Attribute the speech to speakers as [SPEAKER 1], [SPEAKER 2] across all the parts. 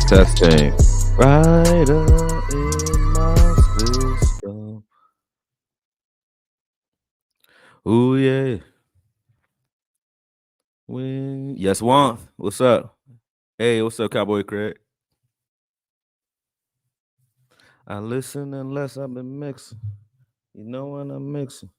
[SPEAKER 1] Testing. Rider in my system. Ooh yeah. Yes, Juan. What's up? Hey, what's up, Cowboy Craig? I listen unless I've been mixing. You know when I'm mixing.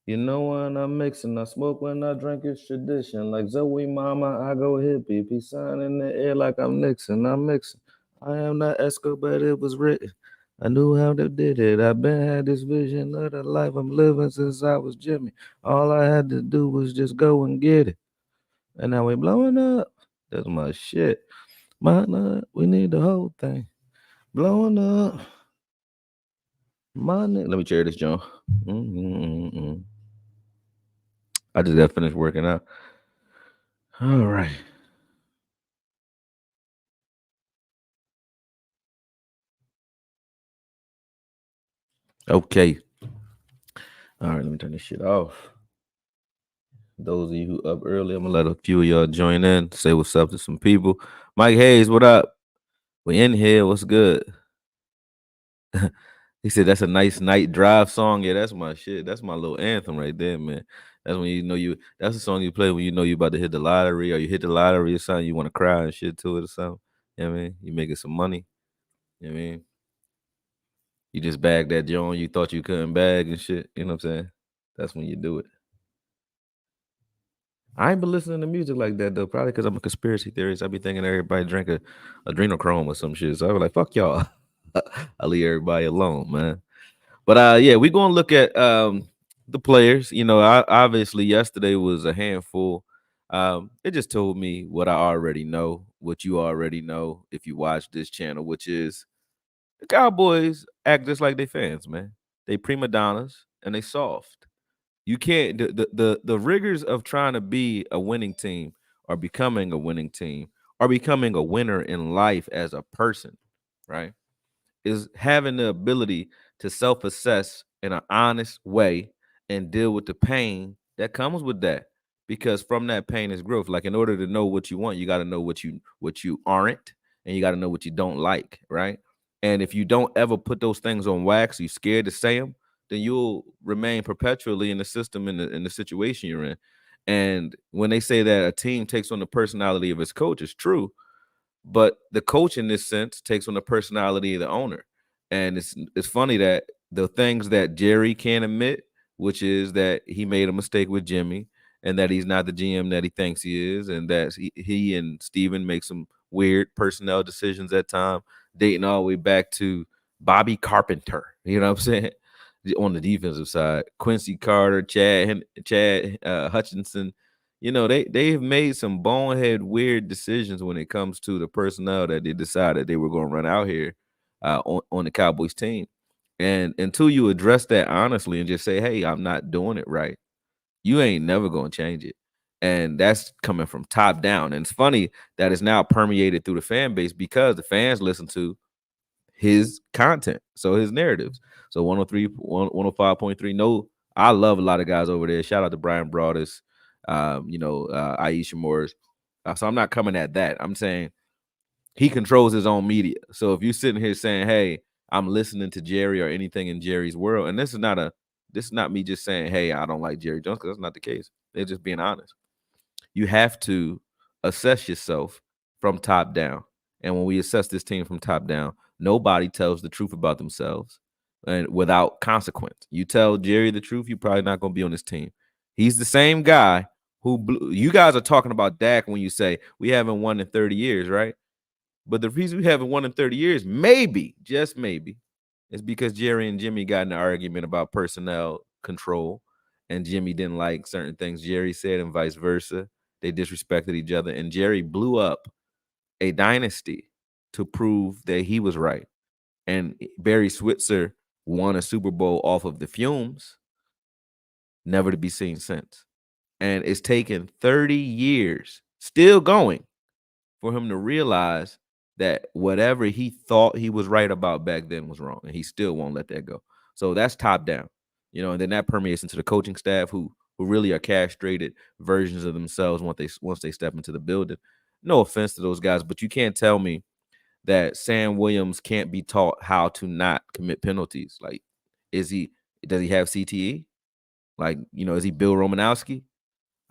[SPEAKER 1] You know when I'm mixing. I smoke when I drink. It's tradition. Like Zoe Mama, I go hippie. Peace sign in the air like I'm Nixon. I'm mixing. I am not Esco, but it was written. I knew how they did it. I've been had this vision of the life I'm living since I was Jimmy. All I had to do was just go and get it. And now we blowing up. That's my shit. My nut, we need the whole thing. Blowing up. My nigga. Let me share this, John. I just got finished working out. All right. Okay. All right, let me turn this shit off. Those of you who up early, I'm gonna let a few of y'all join in, say what's up to some people. Mike Hayes, what up? We in here. What's good? He said that's a nice night drive song. Yeah, that's my shit. That's my little anthem right there, man. That's when you know you. That's the song you play when you know you about to hit the lottery, or you hit the lottery or something. You want to cry and shit to it or something. You know what I mean? You making some money. You know what I mean? You just bag that joint you thought you couldn't bag and shit. You know what I'm saying? That's when you do it. I ain't been listening to music like that though, probably because I'm a conspiracy theorist. I be thinking everybody drink a adrenochrome or some shit. So I was like, fuck y'all. I leave everybody alone, man. But yeah, we gonna look at the players. You know, obviously yesterday was a handful. It just told me what I already know, what you already know if you watch this channel, which is the Cowboys act just like they fans, man. They prima donnas and they soft. You can't the rigors of trying to be a winning team or becoming a winning team or becoming a winner in life as a person, right? Is having the ability to self-assess in an honest way and deal with the pain that comes with that. Because from that pain is growth. Like in order to know what you want, you got to know what you aren't, and you got to know what you don't like, right? And if you don't ever put those things on wax, you scared to say them, then you'll remain perpetually in the system in the situation you're in. And when they say that a team takes on the personality of its coach, it's true, but the coach in this sense takes on the personality of the owner. And it's funny that the things that Jerry can't admit, which is that he made a mistake with Jimmy and that he's not the GM that he thinks he is, and that he and Steven make some weird personnel decisions at time, dating all the way back to Bobby Carpenter. You know what I'm saying? On the defensive side, Quincy Carter, Chad Hutchinson, you know, they've made some bonehead weird decisions when it comes to the personnel that they decided they were going to run out here on the Cowboys team. And until you address that honestly and just say, hey, I'm not doing it right, you ain't never going to change it. And that's coming from top down. And it's funny that it's now permeated through the fan base because the fans listen to his content, so his narratives. So 105.3. No, I love a lot of guys over there. Shout out to Brian Broadus, Aisha Morris. So I'm not coming at that. I'm saying he controls his own media. So if you're sitting here saying, "Hey, I'm listening to Jerry or anything in Jerry's world," and this is not me just saying, "Hey, I don't like Jerry Jones," because that's not the case. They're just being honest. You have to assess yourself from top down. And when we assess this team from top down, nobody tells the truth about themselves and without consequence. You tell Jerry the truth, you're probably not going to be on this team. He's the same guy who blew. You guys are talking about Dak when you say we haven't won in 30 years, right? But the reason we haven't won in 30 years, maybe, just maybe, is because Jerry and Jimmy got in an argument about personnel control. and Jimmy didn't like certain things Jerry said, and vice versa. They disrespected each other, and Jerry blew up a dynasty to prove that he was right. And Barry Switzer won a Super Bowl off of the fumes, never to be seen since. And it's taken 30 years, still going, for him to realize that whatever he thought he was right about back then was wrong, and he still won't let that go. So that's top down, and then that permeates into the coaching staff who really are castrated versions of themselves once they step into the building. No offense to those guys, but you can't tell me that Sam Williams can't be taught how to not commit penalties. Like, does he have CTE? Like, is he Bill Romanowski?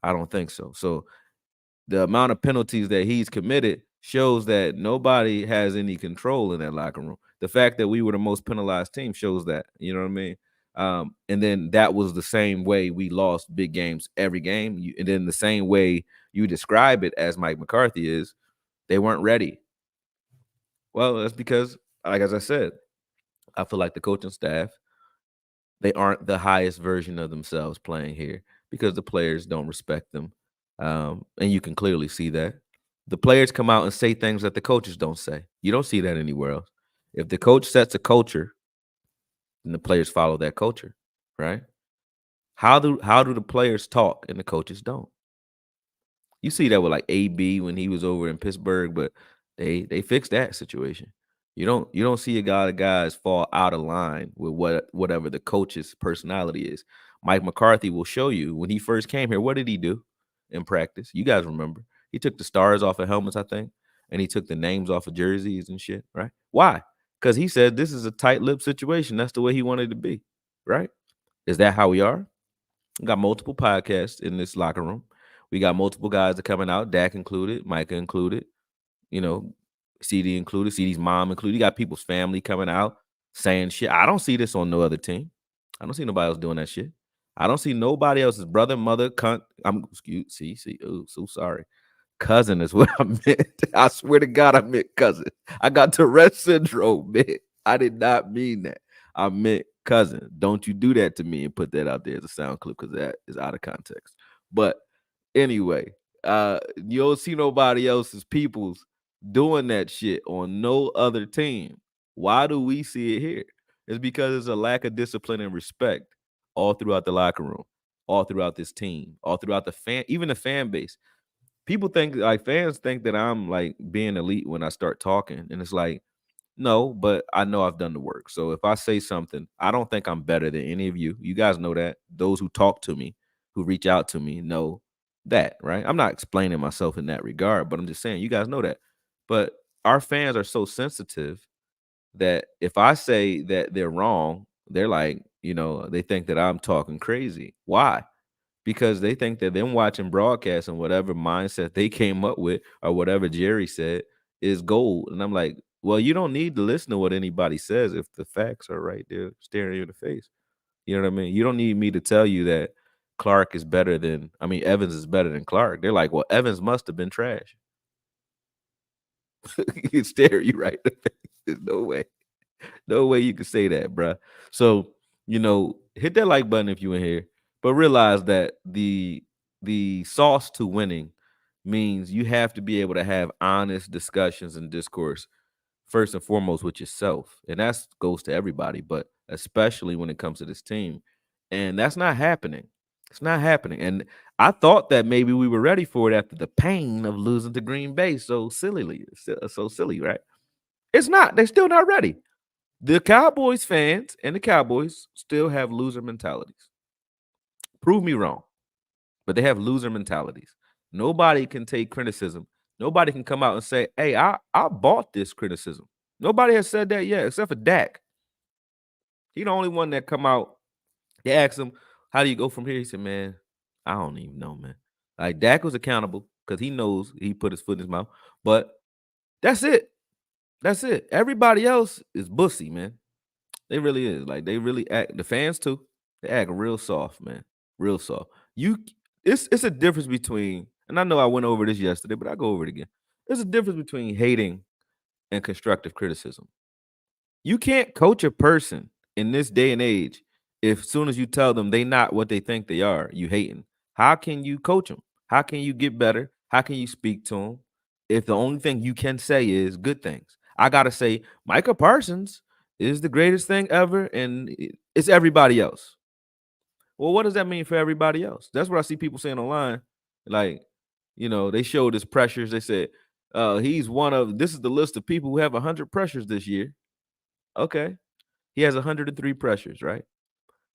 [SPEAKER 1] I don't think so. So the amount of penalties that he's committed shows that nobody has any control in that locker room. The fact that we were the most penalized team shows that, you know what I mean? And then that was the same way we lost big games every game. And then the same way you describe it as Mike McCarthy is, they weren't ready. Well, that's because, like as I said, I feel like the coaching staff, they aren't the highest version of themselves playing here because the players don't respect them. And you can clearly see that. The players come out and say things that the coaches don't say. You don't see that anywhere else. If the coach sets a culture, then the players follow that culture, right? How do the players talk and the coaches don't? You see that with like AB when he was over in Pittsburgh, but they fixed that situation. You don't see a lot of guys fall out of line with whatever the coach's personality is. Mike McCarthy will show you when he first came here. What did he do in practice? You guys remember? He took the stars off of helmets, I think, and he took the names off of jerseys and shit. Right? Why? Because he said this is a tight-lipped situation. That's the way he wanted to be. Right? Is that how we are? We got multiple podcasts in this locker room. We got multiple guys that coming out, Dak included, Micah included, you know, CD included, CD's mom included. You got people's family coming out saying shit. I don't see this on no other team. I don't see nobody else doing that shit. I don't see nobody else's brother, mother, cunt. I'm excuse. See. Oh, so sorry. Cousin is what I meant. I swear to God, I meant cousin. I got Tourette syndrome, man. I did not mean that. I meant cousin. Don't you do that to me and put that out there as a sound clip because that is out of context. But anyway, you don't see nobody else's peoples doing that shit on no other team. Why do we see it here? It's because there's a lack of discipline and respect all throughout the locker room, all throughout this team, all throughout even the fan base. People think like fans think that I'm like being elite when I start talking, and it's like, no, but I know I've done the work. So if I say something, I don't think I'm better than any of you. You guys know that. Those who talk to me, who reach out to me, know that, right? I'm not explaining myself in that regard, but I'm just saying you guys know that. But our fans are so sensitive that if I say that they're wrong, they're like, they think that I'm talking crazy. Why? Because they think that them watching broadcast and whatever mindset they came up with or whatever Jerry said is gold. And I'm like, well, you don't need to listen to what anybody says if the facts are right there staring you in the face. You know what I mean? You don't need me to tell you that Evans is better than Clark. They're like, well, Evans must have been trash. He can stare you right in the face. There's no way. No way you can say that, bruh. So, hit that like button if you in here, but realize that the sauce to winning means you have to be able to have honest discussions and discourse first and foremost with yourself. And that goes to everybody, but especially when it comes to this team. And that's not happening. It's not happening. And I thought that maybe we were ready for it after the pain of losing to Green Bay so silly, right? It's not. They're still not ready. The Cowboys fans and the Cowboys still have loser mentalities. Prove me wrong, but they have loser mentalities. Nobody can take criticism. Nobody can come out and say, hey, I bought this criticism. Nobody has said that yet, except for Dak. He the only one that come out. They asked him, how do you go from here? He said, man, I don't even know, man. Like, Dak was accountable because he knows he put his foot in his mouth. But that's it. That's it. Everybody else is bussy, man. They really is. Like, they really act, the fans too, they act real soft, man. Real soft. It's a difference between, and I know I went over this yesterday, but I go over it again. There's a difference between hating and constructive criticism. You can't coach a person in this day and age if soon as you tell them they not what they think they are, you hating. How can you coach them? How can you get better? How can you speak to them if the only thing you can say is good things? I gotta say, Micah Parsons is the greatest thing ever, and it's everybody else. Well, what does that mean for everybody else? That's what I see people saying online. Like, they showed his pressures. They said, he's one of this is the list of people who have 100 pressures this year. Okay. He has 103 pressures, right?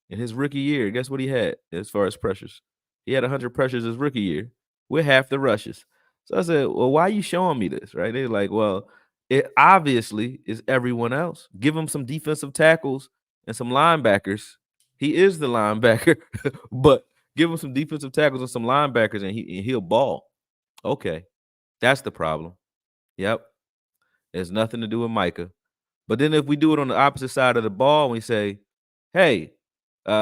[SPEAKER 1] In his rookie year, guess what he had as far as pressures? He had 100 pressures his rookie year with half the rushes. So I said, well, why are you showing me this? Right? They're like, well, it obviously is everyone else. Give him some defensive tackles and some linebackers. He is the linebacker, but give him some defensive tackles and some linebackers and he'll ball. Okay. That's the problem. Yep. There's nothing to do with Micah. But then if we do it on the opposite side of the ball and we say, hey,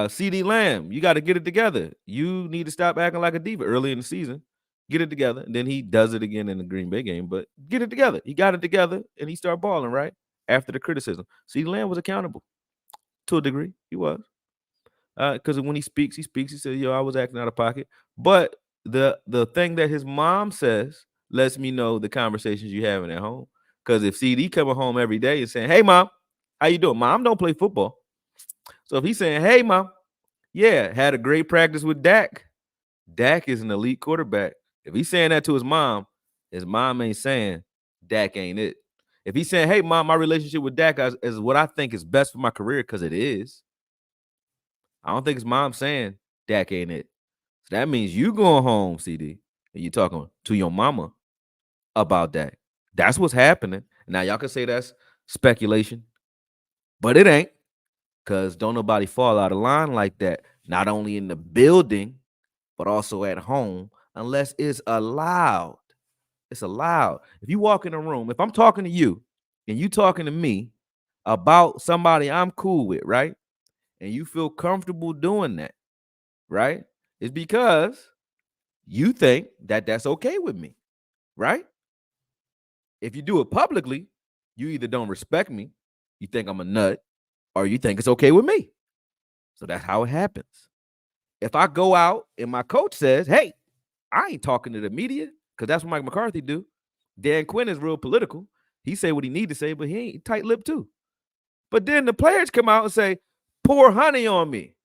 [SPEAKER 1] CD Lamb, you got to get it together. You need to stop acting like a diva early in the season. Get it together. And then he does it again in the Green Bay game, but get it together. He got it together and he started balling, right? After the criticism. CD Lamb was accountable to a degree. He was. Because when he speaks, he says, yo, I was acting out of pocket. But the thing that his mom says lets me know the conversations you having at home. Because if CD coming home every day and saying, hey, mom, how you doing? Mom don't play football. So if he's saying, hey, mom, yeah, had a great practice with Dak. Dak is an elite quarterback. If he's saying that to his mom ain't saying Dak ain't it. If he's saying, hey, mom, my relationship with Dak is what I think is best for my career, because it is. I don't think his mom saying Dak ain't it. So that means you going home, CD, and you talking to your mama about Dak. That's what's happening. Now, y'all can say that's speculation, but it ain't, because don't nobody fall out of line like that, not only in the building, but also at home, unless it's allowed. It's allowed. If you walk in a room, if I'm talking to you and you talking to me about somebody I'm cool with, right? And you feel comfortable doing that, right? It's because you think that that's okay with me, right? If you do it publicly, you either don't respect me, you think I'm a nut, or you think it's okay with me. So that's how it happens. If I go out and my coach says, hey, I ain't talking to the media, because that's what Mike McCarthy do. Dan Quinn is real political. He say what he need to say, but he ain't tight-lipped too. But then the players come out and say, pour honey on me.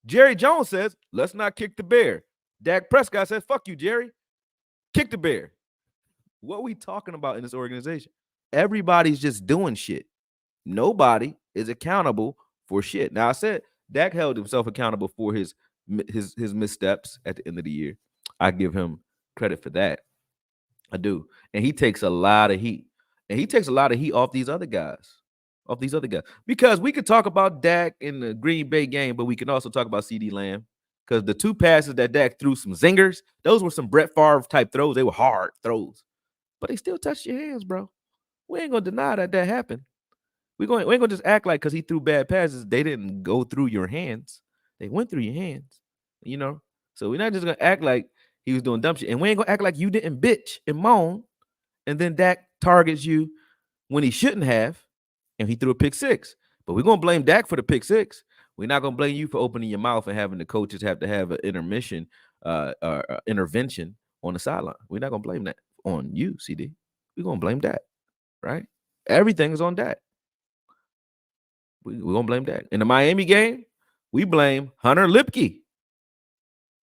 [SPEAKER 1] Jerry Jones says, let's not kick the bear. Dak Prescott says, fuck you, Jerry. Kick the bear. What are we talking about in this organization? Everybody's just doing shit. Nobody is accountable for shit. Now, I said Dak held himself accountable for his missteps at the end of the year. I give him credit for that. I do. And he takes a lot of heat. And he takes a lot of heat off these other guys. Because we could talk about Dak in the Green Bay game, but we can also talk about CD Lamb. Because the two passes that Dak threw, some zingers, those were some Brett Favre type throws. They were hard throws. But they still touched your hands, bro. We ain't gonna deny that happened. We ain't gonna just act like because he threw bad passes, they didn't go through your hands. They went through your hands, So we're not just gonna act like he was doing dumb shit, and we ain't gonna act like you didn't bitch and moan, and then Dak targets you when he shouldn't have, and he threw a pick six. But we're gonna blame Dak for the pick six. We're not gonna blame you for opening your mouth and having the coaches have to have an intervention on the sideline. We're not gonna blame that on you, CD. We're gonna blame Dak, right? Everything is on Dak. We're gonna blame Dak. In the Miami game, we blame Hunter Lipke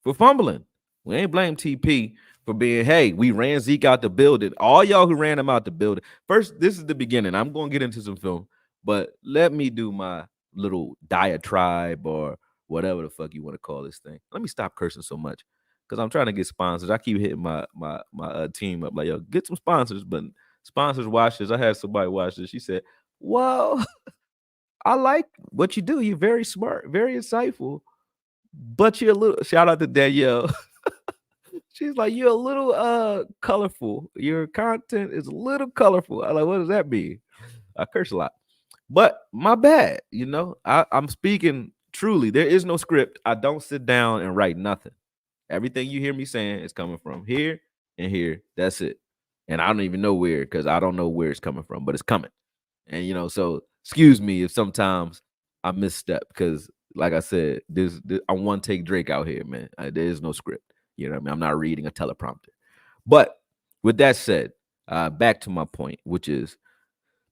[SPEAKER 1] for fumbling. We ain't blame TP for being, hey, we ran Zeke out the building. All y'all who ran him out the building. First, this is the beginning. I'm gonna get into some film, but let me do my little diatribe or whatever the fuck you want to call this thing. Let me stop cursing so much, because I'm trying to get sponsors. I keep hitting my team up like, yo, get some sponsors, but sponsors watch this. I had somebody watch this. She said, well, I like what you do. You're very smart, very insightful, but you're a little, shout out to Danielle. She's like, you're a little colorful. Your content is a little colorful. I'm like, what does that mean? I curse a lot. But my bad, I'm speaking truly. There is no script. I don't sit down and write nothing. Everything you hear me saying is coming from here and here. That's it. And I don't even know where, because I don't know where it's coming from, but it's coming. And so excuse me if sometimes I misstep, because like I said, this I want to take Drake out here, man. There is no script. You know what I mean? I'm not reading a teleprompter. But with that said, back to my point, which is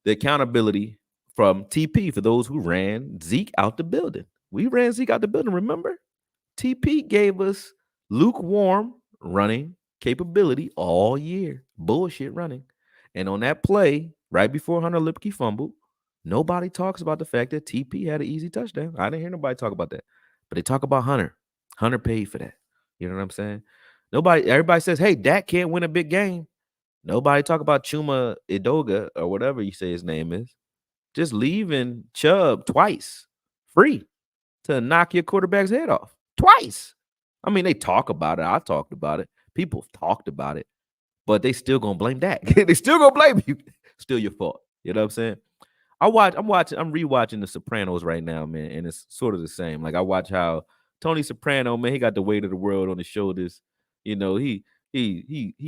[SPEAKER 1] the accountability from TP for those who ran Zeke out the building. We ran Zeke out the building, remember? TP gave us lukewarm running capability all year. Bullshit running. And on that play, right before Hunter Lipke fumbled, nobody talks about the fact that TP had an easy touchdown. I didn't hear nobody talk about that. But they talk about Hunter. Hunter paid for that. You know what I'm saying? Everybody says, hey, Dak can't win a big game. Nobody talk about Chuma Idoga or whatever you say his name is. Just leaving Chubb twice free to knock your quarterback's head off. Twice. I mean, they talk about it. I talked about it. People have talked about it, but they still gonna blame Dak. They still gonna blame you. Still your fault. You know what I'm saying? I'm rewatching The Sopranos right now, man, and it's sort of the same. Like I watch how Tony Soprano, man, he got the weight of the world on his shoulders. You know, he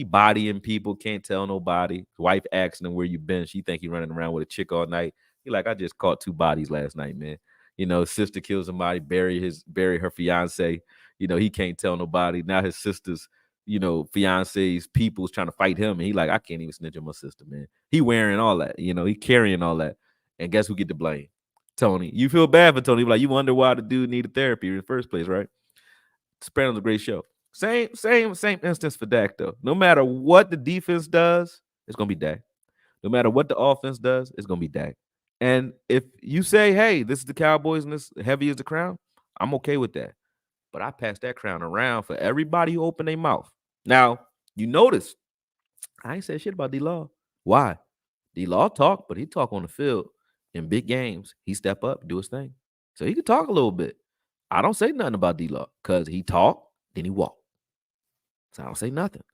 [SPEAKER 1] bodying people, can't tell nobody. His wife asking him where you been. She think he running around with a chick all night. He like, I just caught 2 bodies last night, man. You know, sister kills somebody, bury her fiance. You know, he can't tell nobody. Now his sister's, fiance's people's trying to fight him. And he like, I can't even snitch on my sister, man. He wearing all that, he carrying all that. And guess who get the blame? Tony. You feel bad for Tony. Like, you wonder why the dude needed therapy in the first place, right? Sopranos a great show. Same instance for Dak, though. No matter what the defense does, it's gonna be Dak. No matter what the offense does, it's gonna be Dak. And if you say, hey, this is the Cowboys and this heavy is the crown, I'm okay with that. But I pass that crown around for everybody who open their mouth. Now, you notice, I ain't said shit about D-Law. Why? D-Law talk, but he talk on the field in big games. He step up, do his thing. So he can talk a little bit. I don't say nothing about D-Law because he talk, then he walk. So I don't say nothing.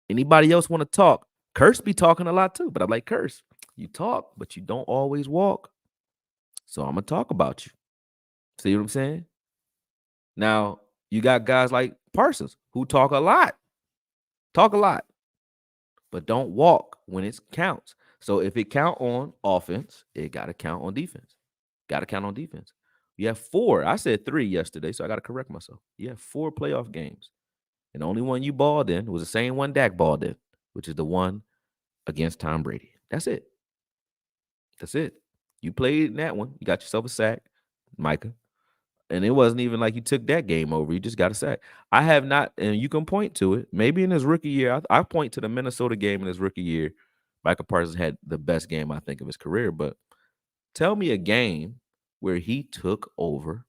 [SPEAKER 1] Anybody else want to talk? Curse be talking a lot too, but I'm like, Curse, you talk, but you don't always walk. So I'm going to talk about you. See what I'm saying? Now, you got guys like Parsons who talk a lot, but don't walk when it counts. So if it count on offense, it got to count on defense. You have 4. I said 3 yesterday, so I got to correct myself. You have 4 playoff games. And the only one you balled in was the same one Dak balled in, which is the one against Tom Brady. That's it. You played in that one. You got yourself a sack, Micah. And it wasn't even like you took that game over. You just got a sack. I have not, and you can point to it. Maybe in his rookie year, I point to the Minnesota game in his rookie year. Micah Parsons had the best game, I think, of his career. But tell me a game where he took over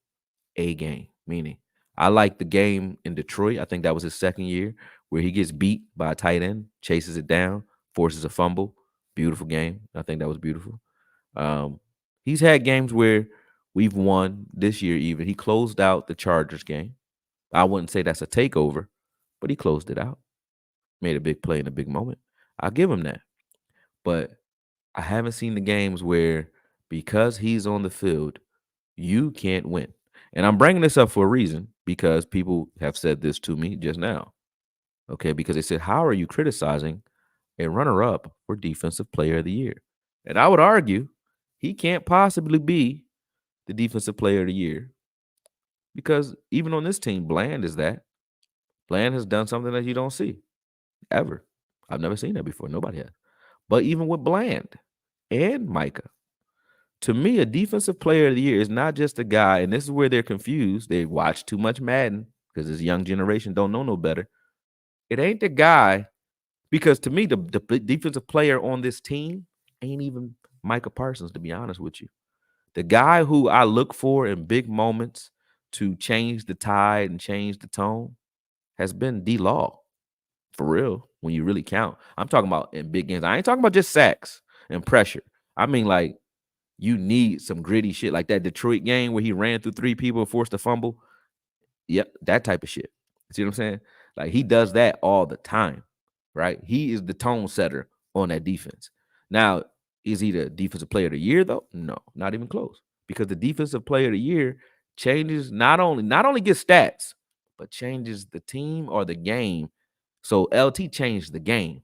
[SPEAKER 1] a game. Meaning, I like the game in Detroit. I think that was his second year where he gets beat by a tight end, chases it down, forces a fumble. Beautiful game. I think that was beautiful. He's had games where we've won this year even. He closed out the Chargers game. I wouldn't say that's a takeover, but he closed it out. Made a big play in a big moment. I'll give him that. But I haven't seen the games where because he's on the field, you can't win. And I'm bringing this up for a reason because people have said this to me just now. Okay, because they said, how are you criticizing a runner-up for Defensive Player of the Year? And I would argue he can't possibly be the Defensive Player of the Year because even on this team, Bland is that. Bland has done something that you don't see ever. I've never seen that before. Nobody has. But even with Bland and Micah, to me, a Defensive Player of the Year is not just a guy, and this is where they're confused. They watch too much Madden because this young generation don't know no better. It ain't the guy, because to me, the defensive player on this team ain't even Micah Parsons, to be honest with you. The guy who I look for in big moments to change the tide and change the tone has been D-Law. For real, when you really count. I'm talking about in big games. I ain't talking about just sacks and pressure. I mean, like, you need some gritty shit like that Detroit game where he ran through 3 people and forced a fumble. Yep, that type of shit. See what I'm saying? Like, he does that all the time, right? He is the tone setter on that defense. Now, is he the Defensive Player of the Year, though? No, not even close. Because the Defensive Player of the Year changes not only gets stats, but changes the team or the game. So LT changed the game.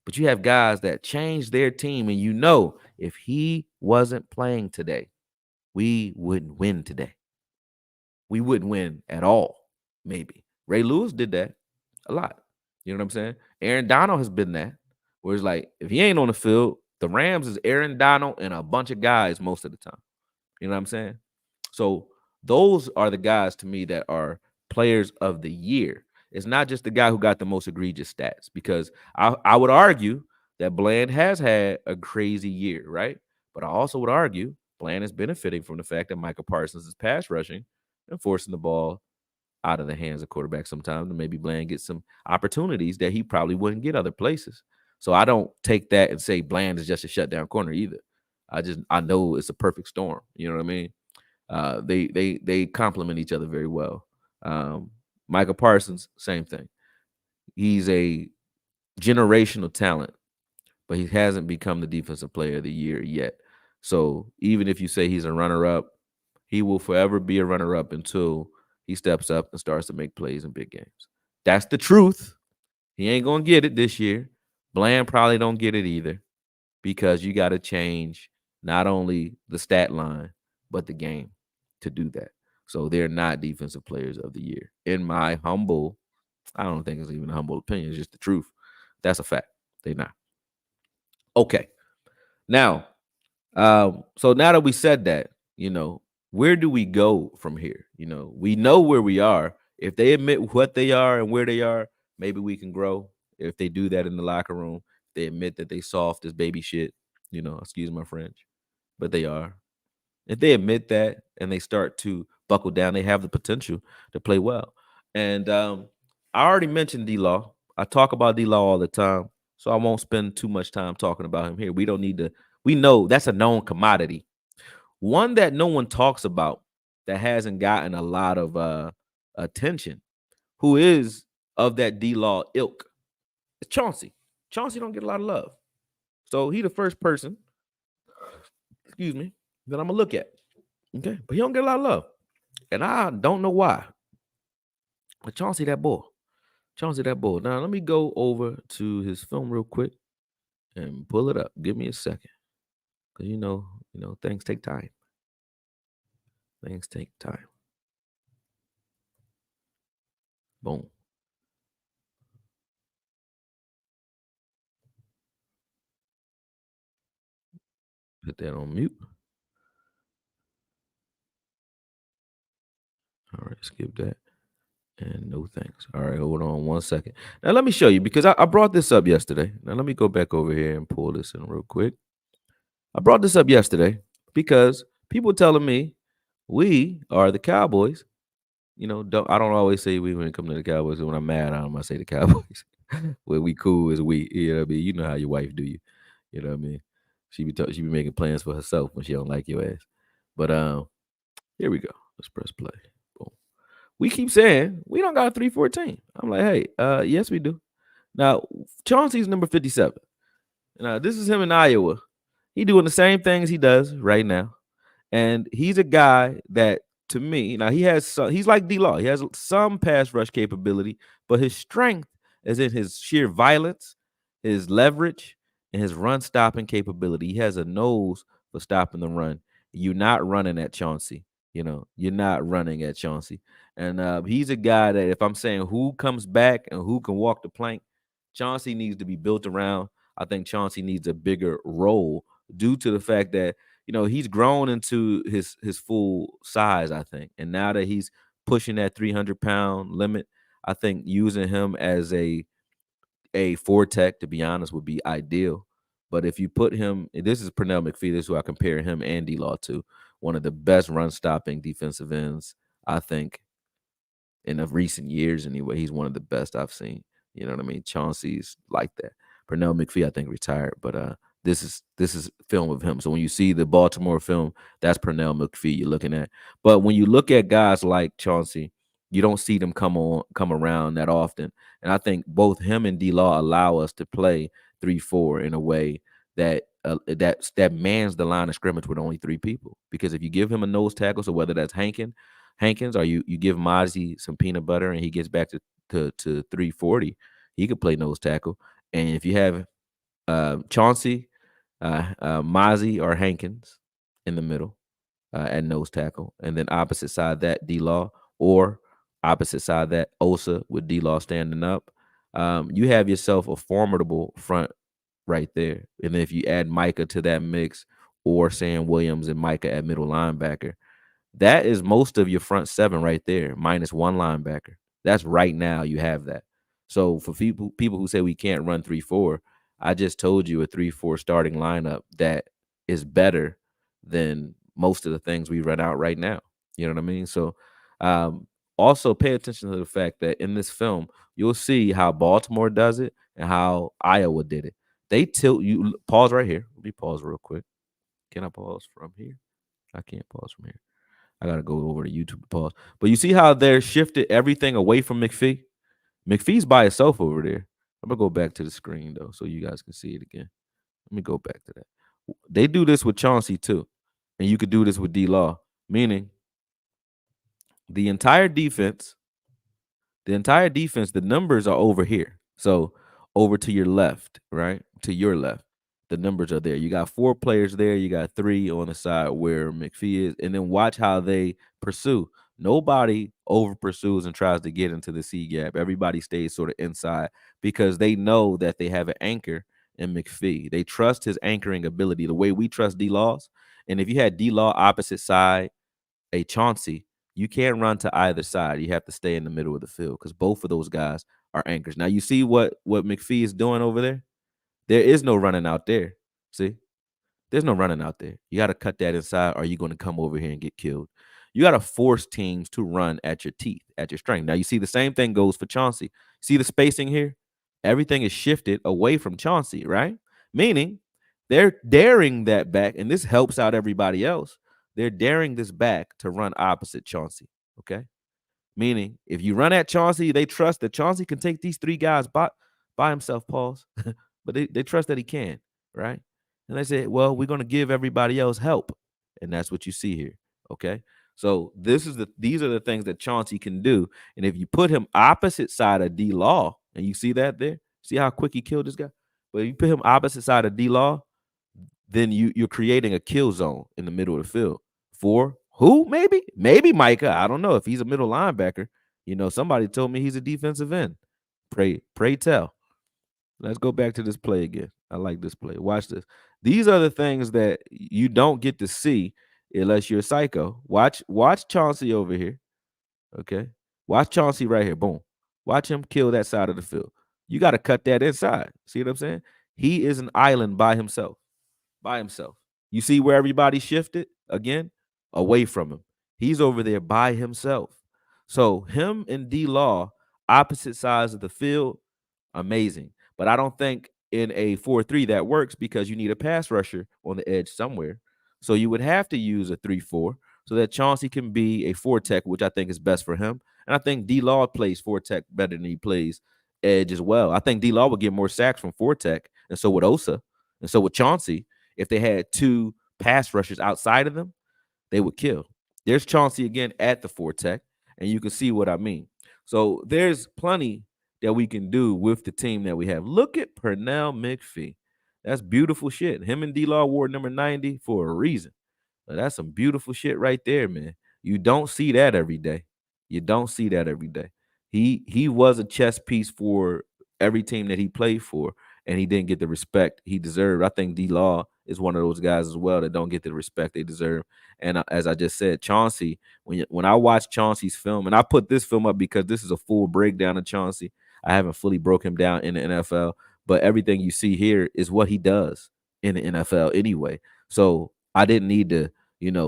[SPEAKER 1] But you have guys that change their team, and if he wasn't playing today, we wouldn't win today. we wouldn't win at all. Maybe Ray Lewis did that a lot. You know what I'm saying? Aaron Donald has been that, where it's like if he ain't on the field, the Rams is Aaron Donald and a bunch of guys most of the time. You know what I'm saying? So those are the guys to me that are players of the year. It's not just the guy who got the most egregious stats, because I would argue that Bland has had a crazy year, right? But I also would argue Bland is benefiting from the fact that Michael Parsons is pass rushing and forcing the ball out of the hands of quarterbacks sometimes, and maybe Bland gets some opportunities that he probably wouldn't get other places. So I don't take that and say Bland is just a shutdown corner either. I know it's a perfect storm. You know what I mean? They complement each other very well. Michael Parsons, same thing. He's a generational talent, but he hasn't become the defensive player of the year yet. So even if you say he's a runner-up, he will forever be a runner-up until he steps up and starts to make plays in big games. That's the truth. He ain't gonna get it this year. Bland probably don't get it either, because you got to change not only the stat line but the game to do that. So they're not defensive players of the year, in my humble. I don't think it's even a humble opinion. It's just the truth. That's a fact. They're not. Okay. Now, so now that we said that, where do we go from here? We know where we are. If they admit what they are and where they are, maybe we can grow. If they do that in the locker room, they admit that they soft as baby shit, excuse my French, but they are. If they admit that and they start to buckle down, they have the potential to play well. And I already mentioned D-Law. I talk about D-Law all the time, so I won't spend too much time talking about him here. We don't need to. We know that's a known commodity. One that no one talks about, that hasn't gotten a lot of attention, who is of that D-Law ilk, is Chauncey. Chauncey don't get a lot of love. So he the first person, excuse me, that I'm gonna look at. Okay, but he don't get a lot of love, and I don't know why. But Chauncey that boy, Chauncey that boy. Now let me go over to his film real quick and pull it up. Give me a second, because things take time. Things take time. Boom. Put that on mute. All right, skip that. And no thanks. All right, hold on one second. Now let me show you, because I brought this up yesterday. Now let me go back over here and pull this in real quick. I brought this up yesterday because people telling me we are the Cowboys. I don't always say we when it comes to the Cowboys. When I'm mad at them, I say the Cowboys. When we cool is we. You know what I mean? You know how your wife do you. You know what I mean? She be making plans for herself when she don't like your ass. But here we go. Let's press play. Boom. We keep saying we don't got a 314. I'm like, hey, yes, we do. Now, Chauncey's number 57. Now, this is him in Iowa. He doing the same things he does right now. And he's a guy that, to me, now he's like D-Law. He has some pass rush capability, but his strength is in his sheer violence, his leverage, and his run stopping capability. He has a nose for stopping the run. You're not running at Chauncey. You're not running at Chauncey. And he's a guy that, if I'm saying who comes back and who can walk the plank, Chauncey needs to be built around. I think Chauncey needs a bigger role, due to the fact that he's grown into his full size, I think. And now that he's pushing that 300-pound limit, I think using him as a four tech, to be honest, would be ideal. But if you put him, this is Pernell McPhee, this is who I compare him and D-Law to, one of the best run stopping defensive ends, I think, in of recent years anyway. He's one of the best I've seen. You know what I mean? Chauncey's like that. Pernell McPhee, I think, retired, but this is film of him. So when you see the Baltimore film, that's Pernell McPhee you're looking at. But when you look at guys like Chauncey, you don't see them come around that often. And I think both him and D-Law allow us to play 3-4 in a way that that mans the line of scrimmage with only three people. Because if you give him a nose tackle, so whether that's Hankins, or you give Mozzie some peanut butter and he gets back to 340, he could play nose tackle. And if you have Chauncey, Mozzie, or Hankins in the middle at nose tackle, and then opposite side that D-Law, or opposite side of that, Osa with D-Law standing up. You have yourself a formidable front right there. And then if you add Micah to that mix, or Sam Williams and Micah at middle linebacker, that is most of your front seven right there, minus one linebacker. That's right now you have that. So for people who say we can't run 3-4, I just told you a 3-4 starting lineup that is better than most of the things we run out right now. You know what I mean? So um, also pay attention to the fact that in this film, you'll see how Baltimore does it and how Iowa did it. They tilt you. Pause right here. Let me pause real quick. Can I pause from here? I can't pause from here. I gotta go over to YouTube to pause. But you see how they're shifted everything away from McPhee? McPhee's by itself over there. I'm gonna go back to the screen though, so you guys can see it again. Let me go back to that. They do this with Chauncey too, and you could do this with D Law, meaning the entire defense the numbers are over here. So over to your left, right? To your left, the numbers are there. You got 4 players there. You got 3 on the side where McPhee is. And then watch how they pursue. Nobody over pursues and tries to get into the C gap. Everybody stays sort of inside because they know that they have an anchor in McPhee. They trust his anchoring ability the way we trust D-Laws. And if you had D-Law opposite side, a Chauncey, you can't run to either side. You have to stay in the middle of the field because both of those guys are anchors. Now you see what McPhee is doing over there? There is no running out there. See? There's no running out there. You got to cut that inside or you're going to come over here and get killed. You got to force teams to run at your teeth, at your strength. Now you see the same thing goes for Chauncey. See the spacing here? Everything is shifted away from Chauncey, right? Meaning they're daring that back, and this helps out everybody else. They're daring this back to run opposite Chauncey. Okay. Meaning, if you run at Chauncey, they trust that Chauncey can take these 3 guys by himself, pause. But they trust that he can, right? And they say, well, we're going to give everybody else help. And that's what you see here. Okay. So these are the things that Chauncey can do. And if you put him opposite side of D Law, and you see that there, see how quick he killed this guy? But if you put him opposite side of D Law, then you're creating a kill zone in the middle of the field for who? Maybe Micah. I don't know if he's a middle linebacker. You know, somebody told me he's a defensive end. Pray tell. Let's go back to this play again. I like this play. Watch this. These are the things that you don't get to see unless you're a psycho. Watch Chauncey over here. Okay. Watch Chauncey right here. Boom. Watch him kill that side of the field. You got to cut that inside. See what I'm saying? He is an island by himself. By himself. You see where everybody shifted again? Away from him. He's over there by himself. So him and D Law, opposite sides of the field, amazing. But I don't think in a 4-3 that works because you need a pass rusher on the edge somewhere. So you would have to use a 3-4 so that Chauncey can be a 4-tech, which I think is best for him. And I think D Law plays 4-tech better than he plays edge as well. I think D Law would get more sacks from 4-tech, and so would Osa, and so would Chauncey. If they had 2 pass rushers outside of them, they would kill. There's Chauncey again at the 4-tech, and you can see what I mean. So there's plenty that we can do with the team that we have. Look at Pernell McPhee. That's beautiful shit. Him and D-Law wore number 90 for a reason. That's some beautiful shit right there, man. You don't see that every day. You don't see that every day. He was a chess piece for every team that he played for, and he didn't get the respect he deserved. I think D-Law is one of those guys as well that don't get the respect they deserve. And as I just said, Chauncey, when I watch Chauncey's film, and I put this film up because this is a full breakdown of Chauncey. I haven't fully broke him down in the NFL, but everything you see here is what he does in the NFL anyway. So I didn't need to,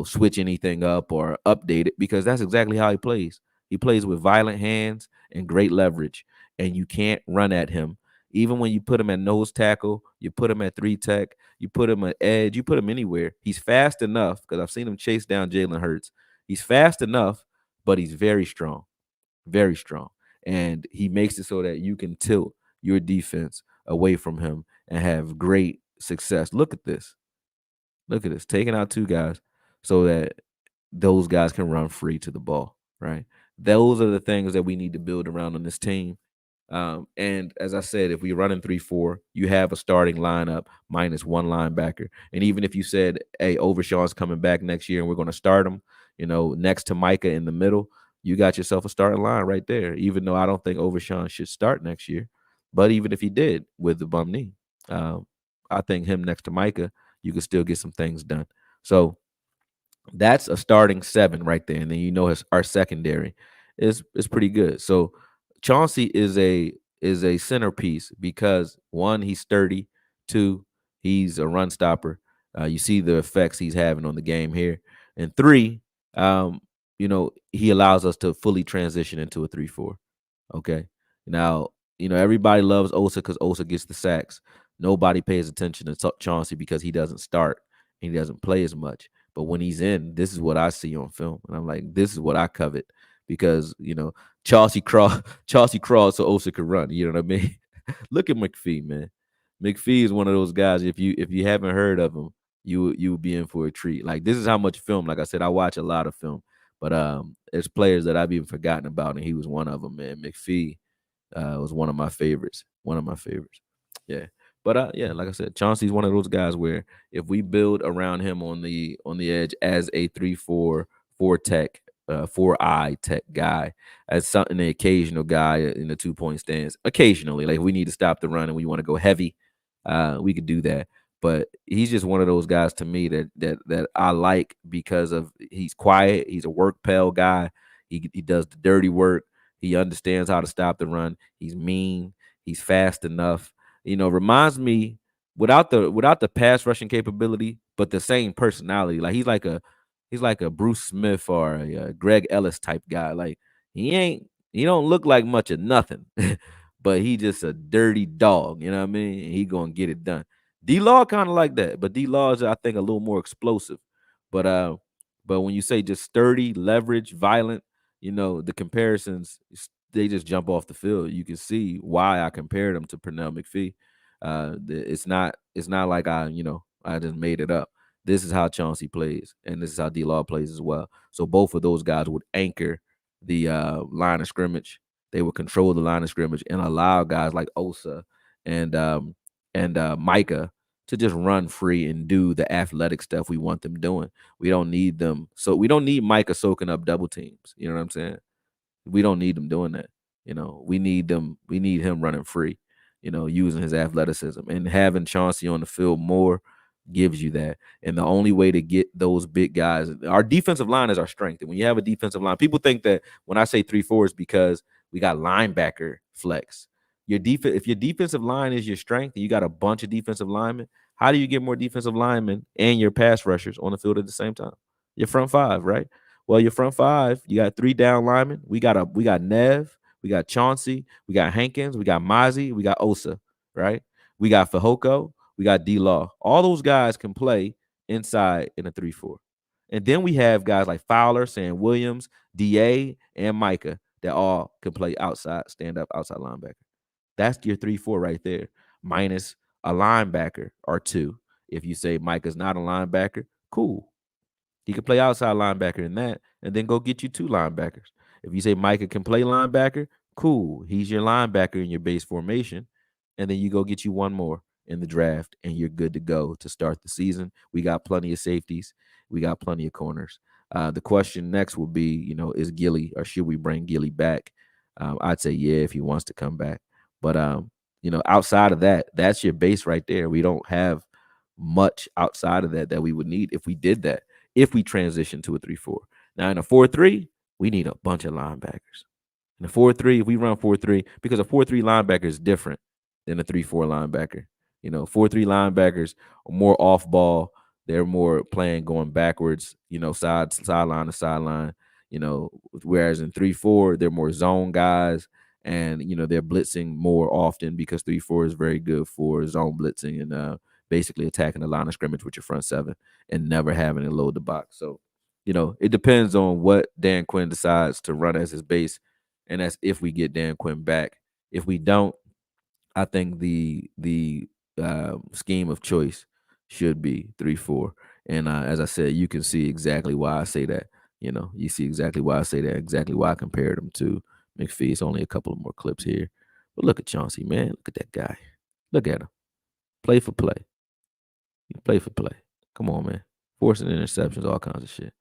[SPEAKER 1] switch anything up or update it because that's exactly how he plays. He plays with violent hands and great leverage, and you can't run at him. Even when you put him at nose tackle, you put him at 3-tech, you put him at edge, you put him anywhere. He's fast enough because I've seen him chase down Jalen Hurts. He's fast enough, but he's very strong, very strong. And he makes it so that you can tilt your defense away from him and have great success. Look at this. Look at this. Taking out 2 guys so that those guys can run free to the ball, right? Those are the things that we need to build around on this team. And as I said, if we run in 3-4, you have a starting lineup minus 1 linebacker. And even if you said, hey, Overshaw's coming back next year and we're going to start him, next to Micah in the middle, you got yourself a starting line right there. Even though I don't think Overshawn should start next year, but even if he did with the bum knee, um, I think him next to Micah, you could still get some things done. So that's a starting seven right there, and then our secondary is pretty good. So Chauncey is a centerpiece because one, he's sturdy, two, he's a run stopper. You see the effects he's having on the game here, and three, um, he allows us to fully transition into a 3-4. Okay, now everybody loves Osa because Osa gets the sacks. Nobody pays attention to Chauncey because he doesn't start and he doesn't play as much. But when he's in, this is what I see on film, and I'm like, this is what I covet because Chauncey crawls so Osa could run. You know what I mean? Look at McPhee, man. McPhee is one of those guys. If you haven't heard of him, you would be in for a treat. Like this is how much film. Like I said, I watch a lot of film, but there's players that I've even forgotten about, and he was one of them. Man, McPhee was one of my favorites. One of my favorites. Yeah. But yeah, like I said, Chauncey's one of those guys where if we build around him on the edge as a 3-4 tech, 4-eye tech guy, as something the occasional guy in the 2-point stance, occasionally, like if we need to stop the run and we want to go heavy, we could do that. But he's just one of those guys to me that I like because of he's quiet, he's a work pal guy, he does the dirty work, he understands how to stop the run, he's mean, he's fast enough. Reminds me without the pass rushing capability, but the same personality. Like he's like a Bruce Smith or a Greg Ellis type guy. Like he don't look like much of nothing, but he just a dirty dog. You know what I mean? And he gonna get it done. D Law kind of like that, but D Law is I think a little more explosive. But when you say just sturdy, leverage, violent, the comparisons they just jump off the field. You can see why I compared him to Pernell McPhee. It's not like I just made it up. This is how Chauncey plays, and this is how D Law plays as well. So both of those guys would anchor the line of scrimmage. They would control the line of scrimmage and allow guys like Osa and Micah to just run free and do the athletic stuff we want them doing. We don't need them. So we don't need Micah soaking up double teams. You know what I'm saying? We don't need him doing that. We need them. We need him running free. Using his athleticism and having Chauncey on the field more gives you that. And the only way to get those big guys, our defensive line is our strength. And when you have a defensive line, people think that when I say 3-4 is because we got linebacker flex. If your defensive line is your strength, and you got a bunch of defensive linemen. How do you get more defensive linemen and your pass rushers on the field at the same time? Your front five, right? Well, your front five, you got 3 down linemen. We got Nev, we got Chauncey, we got Hankins, we got Mozzie, we got Osa, right? We got Fehoko, we got D Law. All those guys can play inside in a 3-4. And then we have guys like Fowler, Sam Williams, DA, and Micah that all can play outside, stand up outside linebacker. That's your 3-4 right there, minus a linebacker or two. If you say Micah's not a linebacker, cool. He could play outside linebacker in that, and then go get you 2 linebackers. If you say Micah can play linebacker, cool. He's your linebacker in your base formation, and then you go get you one more in the draft, and you're good to go to start the season. We got plenty of safeties. We got plenty of corners. The question next will be, is Gilly or should we bring Gilly back? I'd say yeah if he wants to come back. But outside of that, that's your base right there. We don't have much outside of that we would need if we did that. If we transition to a 3-4. Now in a 4-3, we need a bunch of linebackers. In a 4-3, if we run 4-3, because a 4-3 linebacker is different than a 3-4 linebacker. 4-3 linebackers are more off ball. They're more playing going backwards, sideline to sideline. Whereas in 3-4, they're more zone guys, and they're blitzing more often because 3-4 is very good for zone blitzing and basically attacking the line of scrimmage with your front seven and never having to load the box. So, it depends on what Dan Quinn decides to run as his base, and that's if we get Dan Quinn back. If we don't, I think the scheme of choice should be 3-4. And as I said, you can see exactly why I say that. You see exactly why I say that, exactly why I compared him to McPhee. It's only a couple of more clips here. But look at Chauncey, man. Look at that guy. Look at him. Play for play. Play for play. Come on, man. Forcing interceptions, all kinds of shit.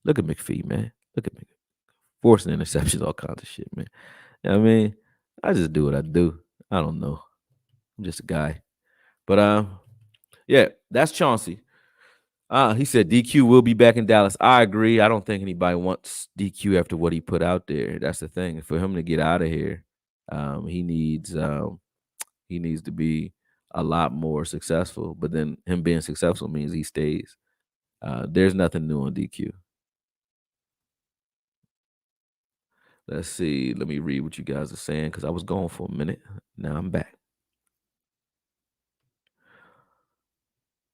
[SPEAKER 1] Look at McPhee, man. Look at McPhee. forcing interceptions, all kinds of shit, man. You know what I mean, I just do what I do. I don't know. I'm just a guy. But yeah, that's Chauncey. He said DQ will be back in Dallas. I agree. I don't think anybody wants DQ after what he put out there. That's the thing. For him to get out of here, he needs to be a lot more successful. But then him being successful means he stays. There's nothing new on DQ. Let's see. Let me read what you guys are saying because I was gone for a minute. Now I'm back.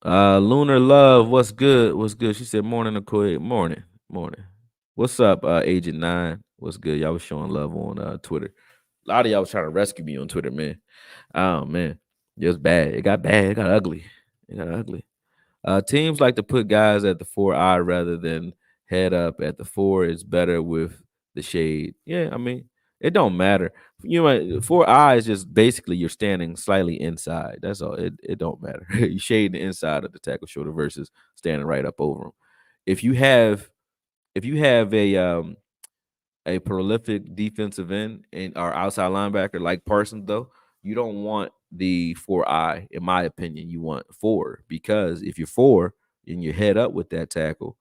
[SPEAKER 1] Lunar Love, what's good? What's good? She said, morning, Akoye. Morning. Morning. What's up, Agent 9? What's good? Y'all was showing love on Twitter. A lot of y'all was trying to rescue me on Twitter, man. Oh man. It was bad. It got bad. It got ugly. It got ugly. Teams like to put guys at the 4 eye rather than head up at the 4 is better with the shade. Yeah, I mean, it don't matter. You know, 4 eye is just basically you're standing slightly inside. That's all. It don't matter. You shade the inside of the tackle shoulder versus standing right up over him. If you have a prolific defensive end and our outside linebacker like Parsons, though, you don't want the 4 eye, in my opinion. You want 4 because if you're 4 and you head up with that tackle,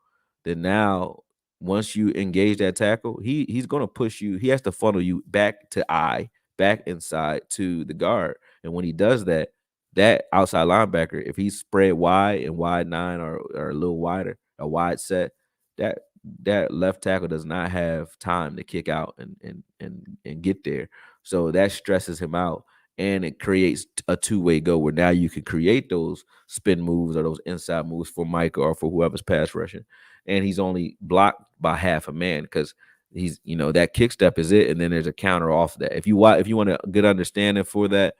[SPEAKER 1] then now once you engage that tackle, he's gonna push you. He has to funnel you back to eye, back inside to the guard. And when he does that, that outside linebacker, if he's spread wide and wide 9 or a little wider, a wide set, that that left tackle does not have time to kick out and get there. So that stresses him out and it creates a two-way go where now you can create those spin moves or those inside moves for Micah or for whoever's pass rushing. And he's only blocked by half a man because he's, that kick step is it, and then there's a counter off that. If you want a good understanding for that,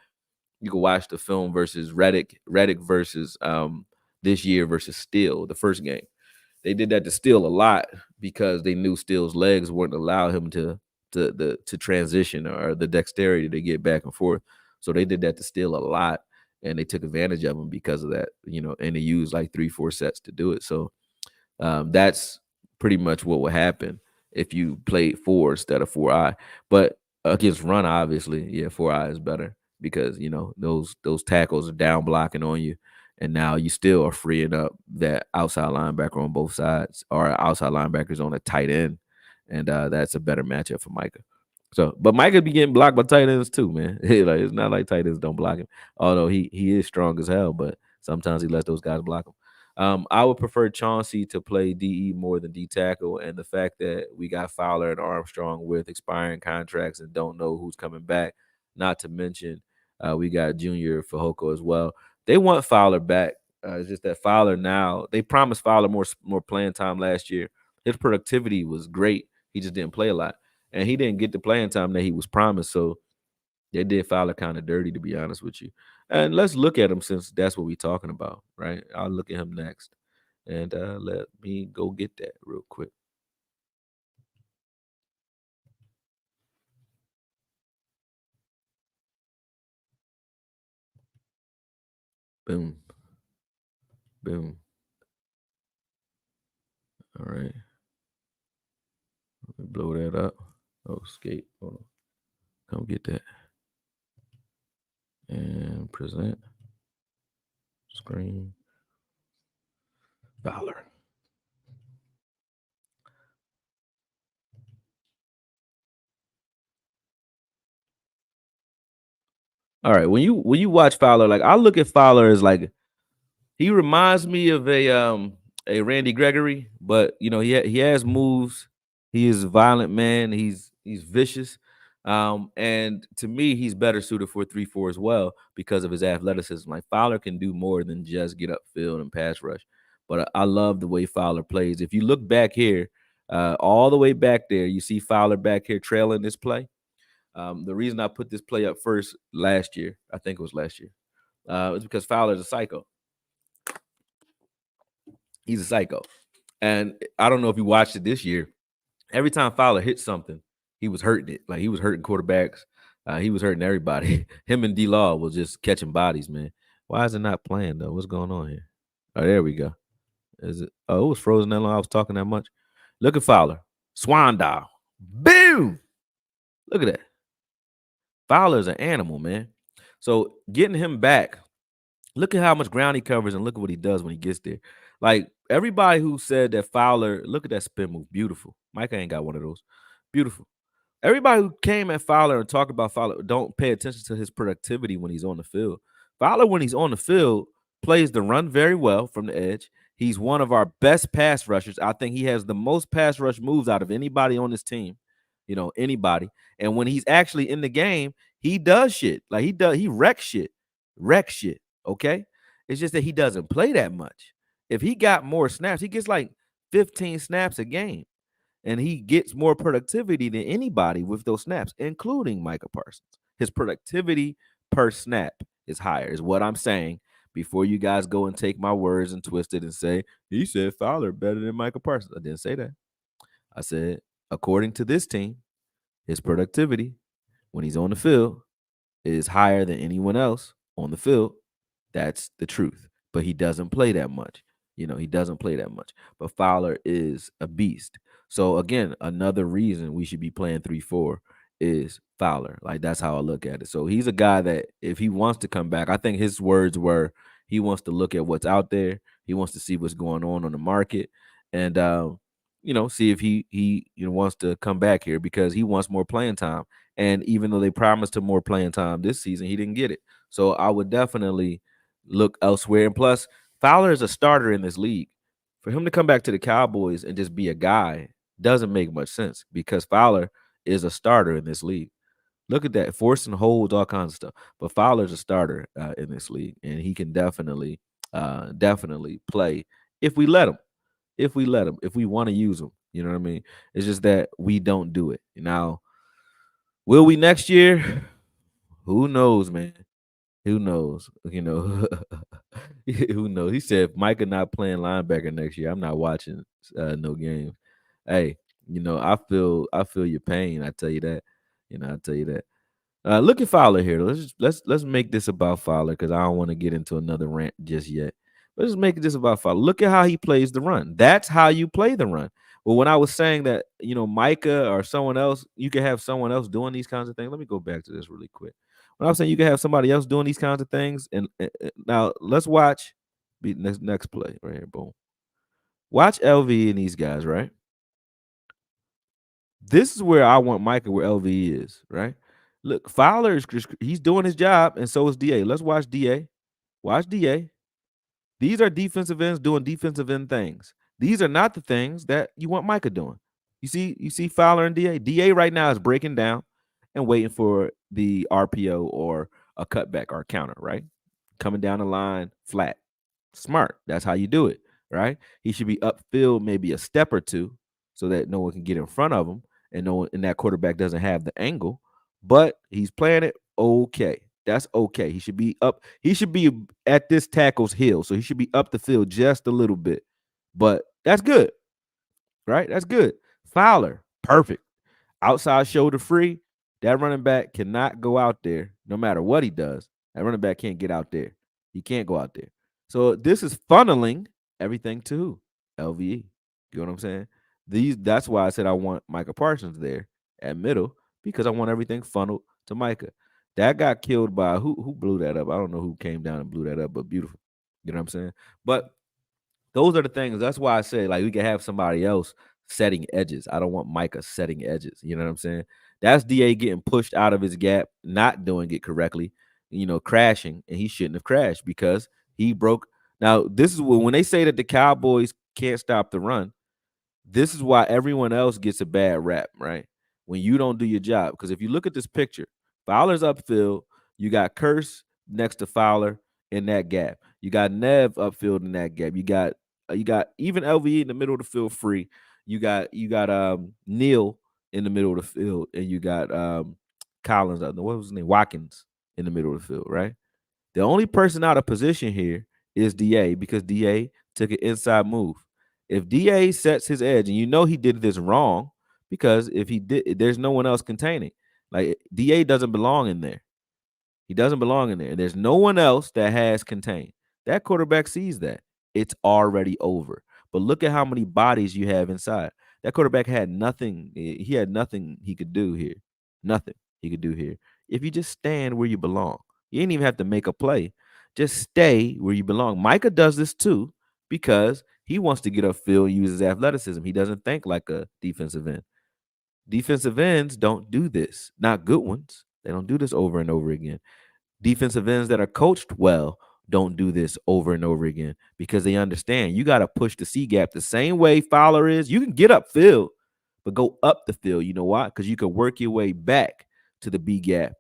[SPEAKER 1] you can watch the film versus Reddick versus this year versus Steele, the first game. They did that to Steele a lot because they knew Steele's legs wouldn't allow him to transition or the dexterity to get back and forth. So they did that to Steele a lot, and they took advantage of him because of that. And they used like 3-4 sets to do it. So that's pretty much what would happen if you played 4 instead of 4 eye. But against run, obviously, yeah, 4 eye is better because those tackles are down blocking on you, and now you still are freeing up that outside linebacker on both sides, or outside linebackers on a tight end, and that's a better matchup for Micah. So, but Micah be getting blocked by tight ends too, man. Like, it's not like tight ends don't block him, although he is strong as hell, but sometimes he lets those guys block him. I would prefer Chauncey to play DE more than D tackle, and the fact that we got Fowler and Armstrong with expiring contracts and don't know who's coming back. Not to mention, we got Junior Fehoko as well. They want Fowler back. It's just that Fowler now, they promised Fowler more playing time last year. His productivity was great. He just didn't play a lot, and he didn't get the playing time that he was promised. So they did Fowler kind of dirty, to be honest with you. And let's look at him since that's what we're talking about, right? I'll look at him next. And let me go get that real quick. Boom. Boom. All right. Let me blow that up. Oh, escape. Hold on. Come get that. And present. Screen. Fowler. All right. When you watch Fowler, like I look at Fowler as like he reminds me of a Randy Gregory, but he has moves. He is a violent man. He's vicious. And to me, he's better suited for 3-4 as well because of his athleticism. Like Fowler can do more than just get upfield and pass rush. But I love the way Fowler plays. If you look back here, all the way back there, you see Fowler back here trailing this play. The reason I put this play up first last year, I think it was last year, is because Fowler's a psycho. He's a psycho. And I don't know if you watched it this year. Every time Fowler hit something, he was hurting it. Like he was hurting quarterbacks. He was hurting everybody. Him and D Law was just catching bodies, man. Why is it not playing though? What's going on here? Oh, there we go. Is it? Oh, it was frozen that long. I was talking that much. Look at Fowler. Swan dial. Boom! Look at that. Fowler's an animal, man. So getting him back, look at how much ground he covers and look at what he does when he gets there. Like everybody who said that Fowler, look at that spin move. Beautiful. Micah ain't got one of those. Beautiful. Everybody who came at Fowler and talked about Fowler don't pay attention to his productivity when he's on the field. Fowler, when he's on the field, plays the run very well from the edge. He's one of our best pass rushers. I think he has the most pass rush moves out of anybody on this team. Anybody. And when he's actually in the game, he does shit. Like he wrecks shit. Wrecks shit. Okay. It's just that he doesn't play that much. If he got more snaps, he gets like 15 snaps a game. And he gets more productivity than anybody with those snaps, including Micah Parsons. His productivity per snap is higher, is what I'm saying. Before you guys go and take my words and twist it and say, he said Fowler better than Micah Parsons. I didn't say that. I said, according to this team, his productivity when he's on the field is higher than anyone else on the field. That's the truth. But he doesn't play that much. He doesn't play that much. But Fowler is a beast. So again, another reason we should be playing 3-4 is Fowler. Like that's how I look at it. So he's a guy that if he wants to come back, I think his words were he wants to look at what's out there. He wants to see what's going on the market, and see if he wants to come back here because he wants more playing time. And even though they promised him more playing time this season, he didn't get it. So I would definitely look elsewhere. And plus, Fowler is a starter in this league. For him to come back to the Cowboys and just be a guy doesn't make much sense because Fowler is a starter in this league. Look at that, force and holds, all kinds of stuff. But Fowler's a starter in this league, and he can definitely play if we let him. If we let him, if we want to use him, you know what I mean? It's just that we don't do it. Now, will we next year? Who knows, man? Who knows? Who knows? He said if Micah not playing linebacker next year, I'm not watching no game. Hey, I feel your pain. I tell you that. I tell you that. Look at Fowler here. Let's make this about Fowler because I don't want to get into another rant just yet. Let's just make this about Fowler. Look at how he plays the run. That's how you play the run. Well, when I was saying that, Micah or someone else, you could have someone else doing these kinds of things. Let me go back to this really quick. When I was saying you could have somebody else doing these kinds of things, and now let's watch next play right here. Boom. Watch LV and these guys, right? This is where I want Micah where LV is, right? Look, Fowler is he's doing his job, and so is DA. Let's watch DA. Watch DA. These are defensive ends doing defensive end things. These are not the things that you want Micah doing. You see Fowler and DA. DA right now is breaking down and waiting for the RPO or a cutback or a counter, right? Coming down the line flat. Smart. That's how you do it, right? He should be upfield maybe a step or two so that no one can get in front of him and no one, and that quarterback doesn't have the angle. But he's playing it okay. That's okay. He should be up. He should be at this tackle's heel. So he should be up the field just a little bit. But that's good, right? That's good. Fowler, perfect. Outside shoulder free. That running back cannot go out there no matter what he does. That running back can't get out there. He can't go out there. So this is funneling everything to who? LVE. You know what I'm saying? That's why I said I want Micah Parsons there at middle because I want everything funneled to Micah. That got killed by who blew that up. I don't know who came down and blew that up, but beautiful. You know what I'm saying? But those are the things. That's why I say like we can have somebody else setting edges. I don't want Micah setting edges. You know what I'm saying? That's DA getting pushed out of his gap, not doing it correctly, crashing, and he shouldn't have crashed because he broke. Now, this is when they say that the Cowboys can't stop the run, this is why everyone else gets a bad rap, right? When you don't do your job. Because if you look at this picture, Fowler's upfield, you got Curse next to Fowler in that gap. You got Nev upfield in that gap. You got even LVE in the middle of the field free. You got Neil in the middle of the field, and you got Collins, what was his name? Watkins in the middle of the field, right? The only person out of position here is DA because DA took an inside move. If DA sets his edge, and he did this wrong, because if he did, there's no one else containing. Like DA doesn't belong in there. He doesn't belong in there. And there's no one else that has contained. That quarterback sees that. It's already over. But look at how many bodies you have inside. That quarterback had nothing. He had nothing he could do here. Nothing he could do here. If you just stand where you belong, you ain't even have to make a play. Just stay where you belong. Micah does this too because he wants to get upfield and use his athleticism. He doesn't think like a defensive end. Defensive ends don't do this. Not good ones. They don't do this over and over again. Defensive ends that are coached well don't do this over and over again because they understand you got to push the C gap the same way Fowler is. You can get upfield, but go up the field. You know why? Because you can work your way back to the B gap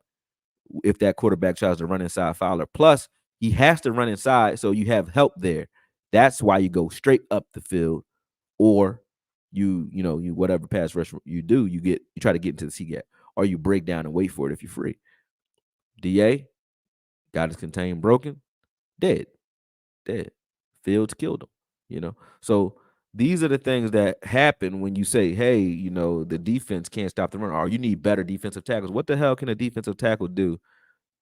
[SPEAKER 1] if that quarterback tries to run inside Fowler. Plus, he has to run inside, so you have help there. That's why you go straight up the field, or you whatever pass rush you do, you try to get into the C gap, or you break down and wait for it if you're free. DA got his contain broken, dead, dead. Fields killed him. So these are the things that happen when you say, hey, the defense can't stop the run, or you need better defensive tackles. What the hell can a defensive tackle do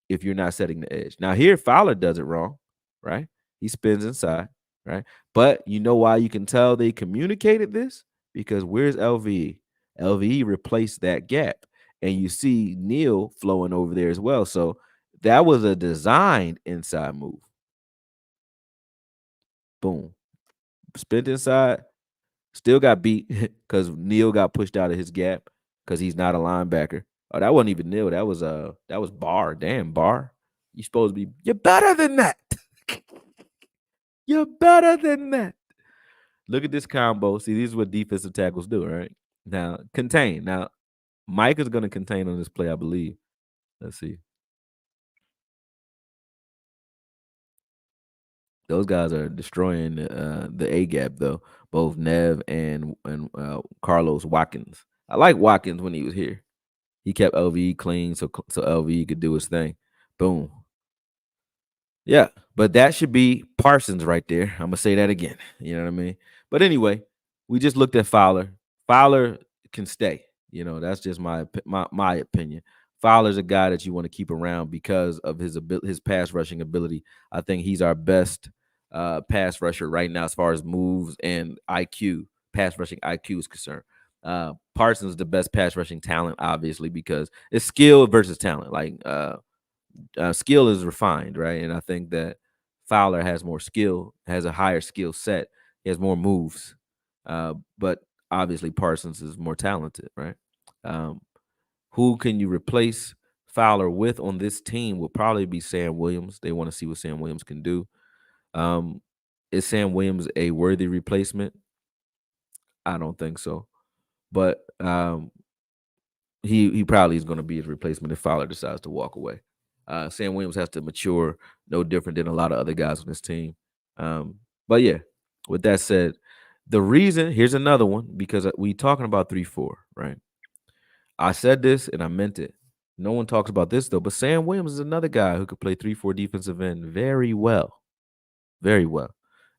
[SPEAKER 1] if you're not setting the edge? Now here Fowler does it wrong, right? He spins inside, right? But you know why you can tell they communicated this? Because where's LVE? LVE replaced that gap, and you see Neil flowing over there as well. So that was a designed inside move. Boom. Spent inside, still got beat because Neil got pushed out of his gap because he's not a linebacker. Oh, that wasn't even Neil. That was Barr. Damn, Barr. You supposed to be, you're better than that. You're better than that. Look at this combo. See, these is what defensive tackles do, right? Now, contain. Now, Mike is going to contain on this play, I believe. Let's see. Those guys are destroying the A gap though. Both Nev and Carlos Watkins. I like Watkins when he was here. He kept LVE clean, so LVE could do his thing. Boom. Yeah, but that should be Parsons right there. I'm gonna say that again. You know what I mean? But anyway, we just looked at Fowler. Fowler can stay. That's just my opinion. Fowler's a guy that you want to keep around because of his pass rushing ability. I think he's our best pass rusher right now as far as moves and IQ, pass rushing IQ is concerned. Parsons is the best pass rushing talent, obviously, because it's skill versus talent. Like skill is refined, right? And I think that Fowler has more skill, has a higher skill set, he has more moves. But obviously Parsons is more talented, right? Um, who can you replace Fowler with on this team will probably be Sam Williams. They want to see what Sam Williams can do. Um, is Sam Williams a worthy replacement? I don't think so. But he probably is going to be his replacement if Fowler decides to walk away. Sam Williams has to mature, no different than a lot of other guys on this team. But yeah, with that said, the reason here's another one because we talking about 3-4, right? I said this and I meant it. No one talks about this though, but Sam Williams is another guy who could play 3-4 defensive end very well, very well.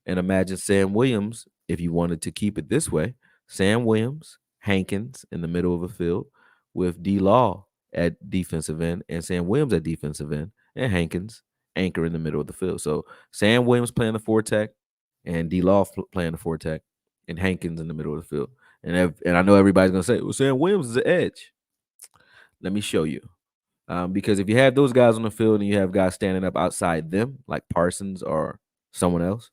[SPEAKER 1] And imagine Sam Williams if you wanted to keep it this way: Sam Williams, Hankins in the middle of the field with D Law at defensive end and Sam Williams at defensive end and Hankins anchor in the middle of the field. So Sam Williams playing the four tech and D Law playing the four tech and Hankins in the middle of the field. And I know everybody's gonna say, well, Sam Williams is the edge. Let me show you. Because if you have those guys on the field and you have guys standing up outside them, like Parsons or someone else,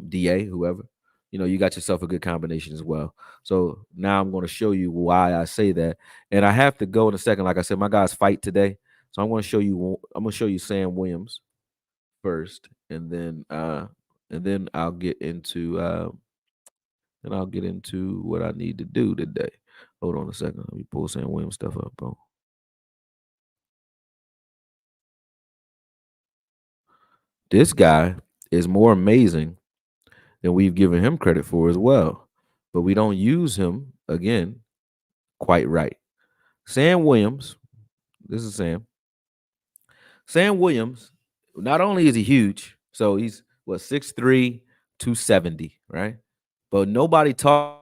[SPEAKER 1] DA, whoever, you got yourself a good combination as well. So now I'm going to show you why I say that. And I have to go in a second. Like I said, my guys fight today. So I'm going to show you Sam Williams first, and then I'll get into what I need to do today. Hold on a second. Let me pull Sam Williams stuff up. Oh. This guy is more amazing than we've given him credit for as well. But we don't use him, again, quite right. Sam Williams, this is Sam. Sam Williams, not only is he huge, so he's what, 6'3, 270, right? But nobody talks.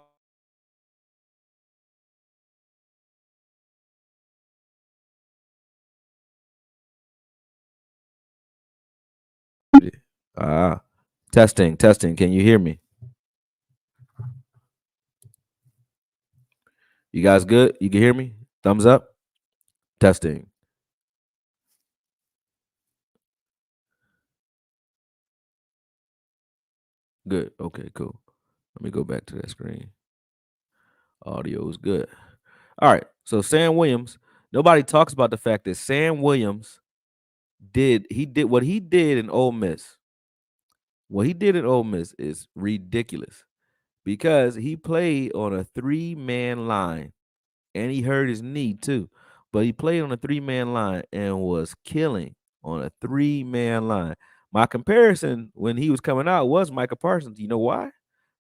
[SPEAKER 1] Testing. Can you hear me? You guys good? You can hear me? Thumbs up? Testing. Good. Okay, cool. Let me go back to that screen. Audio is good. All right. So Sam Williams, nobody talks about the fact that Sam Williams did what he did in Ole Miss. What he did in Ole Miss is ridiculous because he played on a three-man line and he hurt his knee too. But he played on a three-man line and was killing on a three-man line. My comparison when he was coming out was Micah Parsons. You know why?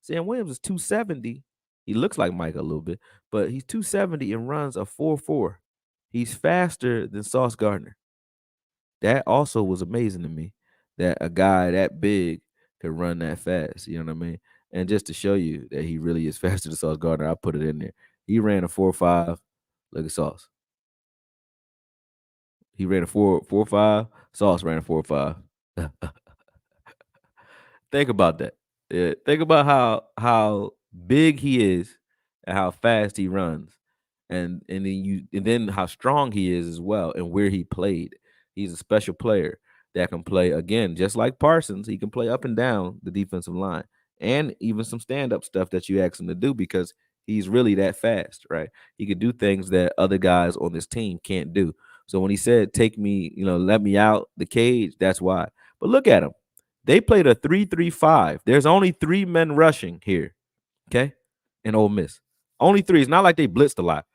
[SPEAKER 1] Sam Williams is 270. He looks like Micah a little bit, but he's 270 and runs a 4.4. He's faster than Sauce Gardner. That also was amazing to me that a guy that big could run that fast. You know what I mean? And just to show you that he really is faster than Sauce Gardner, I put it in there. He ran a 4.5. Look at Sauce. He ran a 4.5. Sauce ran a 4.5. Think about that. Yeah, think about how big he is and how fast he runs, and then how strong he is as well, and where he played. He's a special player that can play again, just like Parsons. He can play up and down the defensive line, and even some stand up stuff that you ask him to do because he's really that fast, right? He could do things that other guys on this team can't do. So when he said, "Take me, let me out the cage," that's why. But look at him. They played a 3-3-5. There's only three men rushing here, okay? In Ole Miss. Only three. It's not like they blitzed a lot.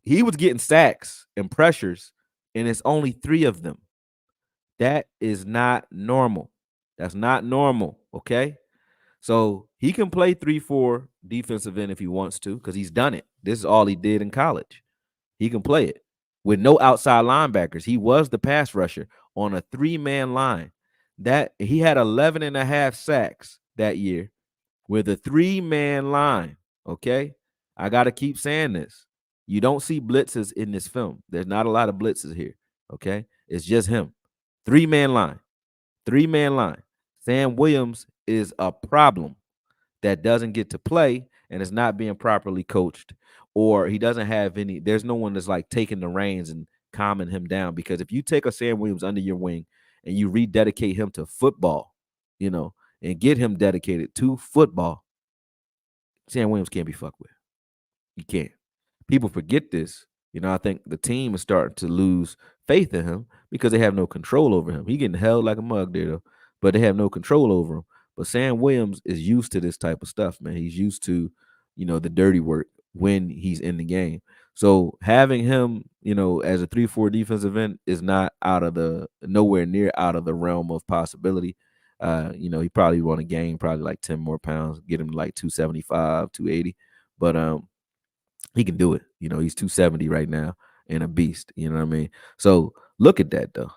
[SPEAKER 1] He was getting sacks and pressures, and it's only three of them. That is not normal. That's not normal, okay? So he can play 3-4 defensive end if he wants to, because he's done it. This is all he did in college. He can play it with no outside linebackers. He was the pass rusher on a three-man line. That he had 11 and a half sacks that year with a three-man line. Okay. I got to keep saying this. You don't see blitzes in this film. There's not a lot of blitzes here. Okay. It's just him. Three-man line. Three-man line. Sam Williams is a problem that doesn't get to play and is not being properly coached, or he doesn't have any, there's no one that's like taking the reins and calming him down. Because if you take a Sam Williams under your wing and you rededicate him to football, and get him dedicated to football, Sam Williams can't be fucked with. You can't. People forget this. I think the team is starting to lose faith in him because they have no control over him. He getting held like a mug there, though, but they have no control over him. But Sam Williams is used to this type of stuff, man. He's used to, the dirty work when he's in the game. So having him, as a 3-4 defensive end is not nowhere near out of the realm of possibility. He probably want to gain probably like 10 more pounds, get him to like 275, 280. But he can do it. He's 270 right now and a beast. You know what I mean? So look at that though.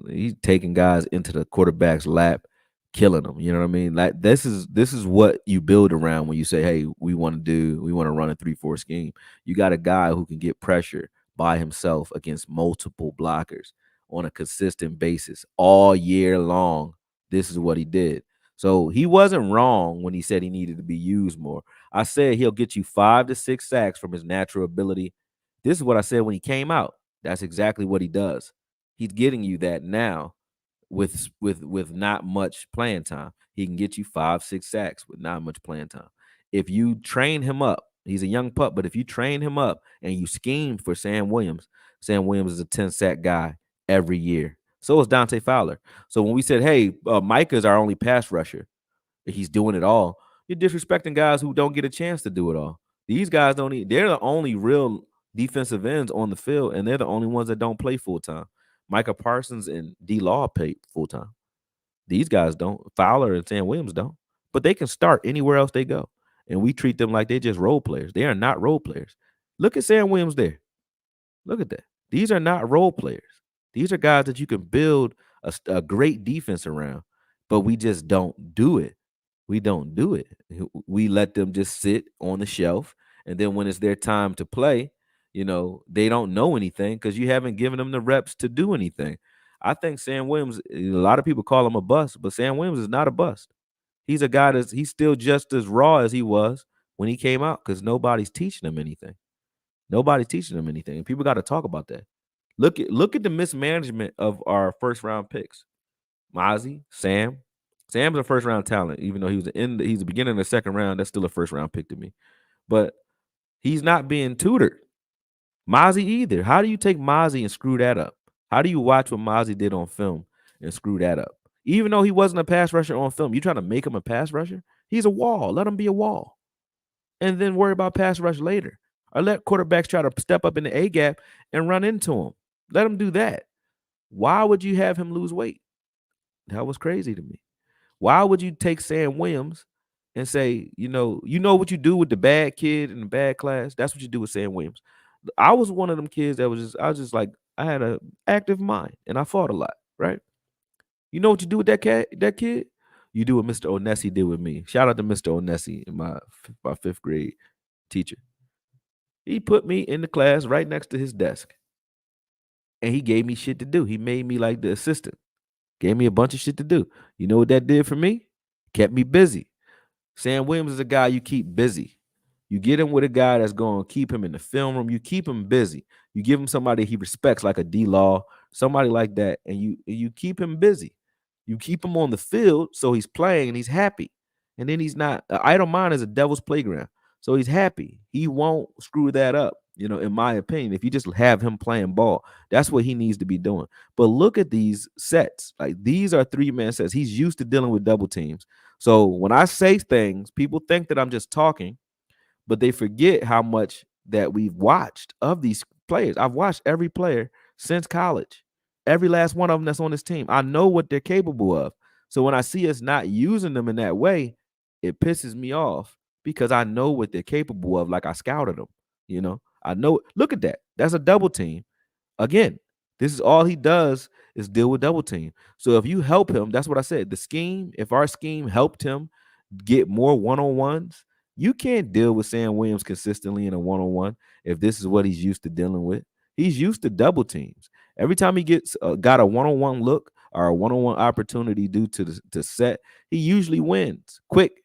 [SPEAKER 1] He's taking guys into the quarterback's lap, killing them. You know what I mean? Like this is what you build around when you say, "Hey, we want to run a 3-4 scheme." You got a guy who can get pressure by himself against multiple blockers on a consistent basis all year long. This is what he did. So he wasn't wrong when he said he needed to be used more. I said he'll get you 5 to 6 sacks from his natural ability. This is what I said when he came out. That's exactly what he does. He's getting you that now with not much playing time. He can get you 5, 6 sacks with not much playing time. If you train him up, he's a young pup, but if you train him up and you scheme for Sam Williams is a 10 sack guy every year. So is Dante Fowler. So when we said, "Hey, Micah's our only pass rusher," he's doing it all. You're disrespecting guys who don't get a chance to do it all. These guys don't need, they're the only real defensive ends on the field, and they're the only ones that don't play full time. Micah Parsons and D Law play full time. These guys don't. Fowler and Sam Williams don't. But they can start anywhere else they go. And we treat them like they're just role players. They are not role players. Look at Sam Williams there. Look at that. These are not role players. These are guys that you can build a great defense around, but we just don't do it. We don't do it. We let them just sit on the shelf, and then when it's their time to play, they don't know anything because you haven't given them the reps to do anything. I think Sam Williams, a lot of people call him a bust, but Sam Williams is not a bust. He's a guy he's still just as raw as he was when he came out because nobody's teaching him anything. Nobody's teaching them anything. People got to talk about that. Look at the mismanagement of our first round picks. Mozzie, Sam. Sam's a first round talent, even though he's the beginning of the second round. That's still a first round pick to me. But he's not being tutored. Mozzie either. How do you take Mozzie and screw that up? How do you watch what Mozzie did on film and screw that up? Even though he wasn't a pass rusher on film, you trying to make him a pass rusher? He's a wall. Let him be a wall. And then worry about pass rush later. Or let quarterbacks try to step up in the A gap and run into him. Let him do that. Why would you have him lose weight? That was crazy to me. Why would you take Sam Williams and say, you know what you do with the bad kid in the bad class? That's what you do with Sam Williams. I was one of them kids that I was just like, I had an active mind and I fought a lot, right? You know what you do with that kid? You do what Mr. Onesi did with me. Shout out to Mr. Onesi, my fifth grade teacher. He put me in the class right next to his desk. And he gave me shit to do. He made me like the assistant. Gave me a bunch of shit to do. You know what that did for me? Kept me busy. Sam Williams is a guy you keep busy. You get him with a guy that's going to keep him in the film room. You keep him busy. You give him somebody he respects, like a D-Law, somebody like that, and you keep him busy. You keep him on the field so he's playing and he's happy. And then he's not. Idle mind is a devil's playground. So he's happy. He won't screw that up, in my opinion. If you just have him playing ball, that's what he needs to be doing. But look at these sets. Like, these are 3-man sets. He's used to dealing with double teams. So when I say things, people think that I'm just talking, but they forget how much that we've watched of these players. I've watched every player since college, every last one of them that's on this team. I know what they're capable of. So when I see us not using them in that way, it pisses me off because I know what they're capable of. Like, I scouted them, I know. Look at that. That's a double team. Again, this is all he does is deal with double team. So if you help him, that's what I said. The scheme, if our scheme helped him get more one-on-ones, you can't deal with Sam Williams consistently in a one-on-one if this is what he's used to dealing with. He's used to double teams. Every time he gets got a one-on-one look or a one-on-one opportunity due to the set, he usually wins quick.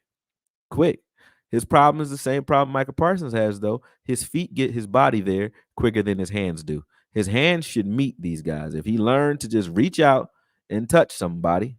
[SPEAKER 1] His problem is the same problem Micah Parsons has, though. His feet get his body there quicker than his hands do. His hands should meet these guys. If he learned to just reach out and touch somebody,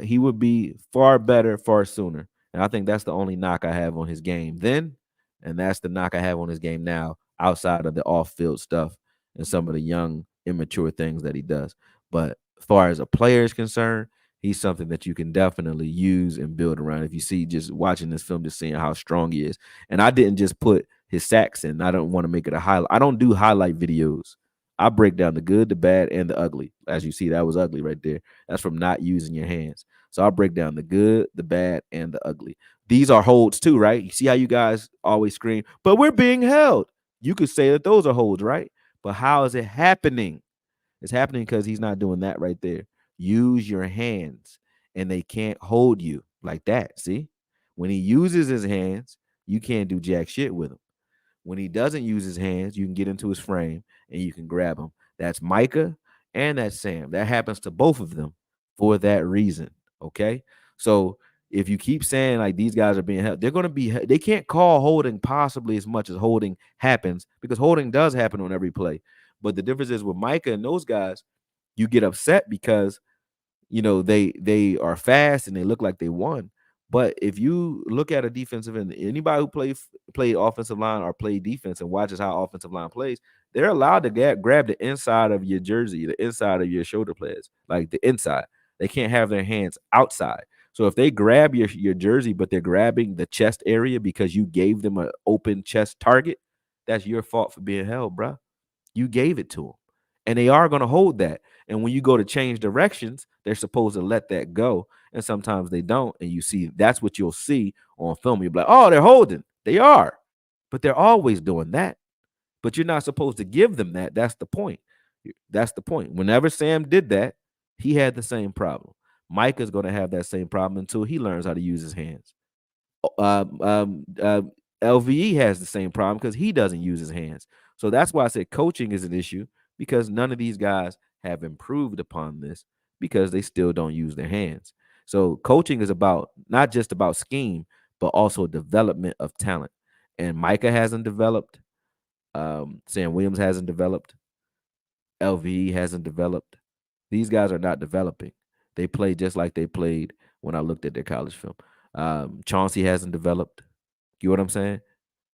[SPEAKER 1] he would be far better far sooner. And I think that's the only knock I have on his game then, and that's the knock I have on his game now, outside of the off-field stuff and some of the young, immature things that he does. But as far as a player is concerned, he's something that you can definitely use and build around. If you see, just watching this film, just seeing how strong he is. And I didn't just put his sacks in. I don't want to make it a highlight. I don't do highlight videos. I break down the good, the bad, and the ugly. As you see, that was ugly right there. That's from not using your hands. So I'll break down the good, the bad, and the ugly. These are holds too, right? You see how you guys always scream, but we're being held. You could say that those are holds, right? But how is it happening? It's happening because he's not doing that right there. Use your hands, and they can't hold you like that. See? When he uses his hands, you can't do jack shit with him. When he doesn't use his hands, you can get into his frame and you can grab him. That's Micah and that's Sam. That happens to both of them for that reason. Okay. So if you keep saying like these guys are being held, they're going to be, they can't call holding possibly as much as holding happens, because holding does happen on every play. But the difference is with Micah and those guys, you get upset because they are fast and they look like they won. But if you look at a defensive end, anybody who played offensive line or played defense and watches how offensive line plays, they're allowed to grab the inside of your jersey, the inside of your shoulder pads, like the inside. They can't have their hands outside. So if they grab your jersey, but they're grabbing the chest area because you gave them an open chest target, that's your fault for being held, bro. You gave it to them. And they are going to hold that. And when you go to change directions, they're supposed to let that go. And sometimes they don't. And you see, that's what you'll see on film. You'll be like, oh, they're holding. They are. But they're always doing that. But you're not supposed to give them that. That's the point. That's the point. Whenever Sam did that, he had the same problem. Micah's going to have that same problem until he learns how to use his hands. Um, um, uh, LVE has the same problem because he doesn't use his hands. So that's why I said coaching is an issue, because none of these guys have improved upon this because they still don't use their hands. So coaching is about not just about scheme, but also development of talent. And Micah hasn't developed. Sam Williams hasn't developed. LVE hasn't developed. These guys are not developing. They play just like they played when I looked at their college film. Chauncey hasn't developed. You know what I'm saying?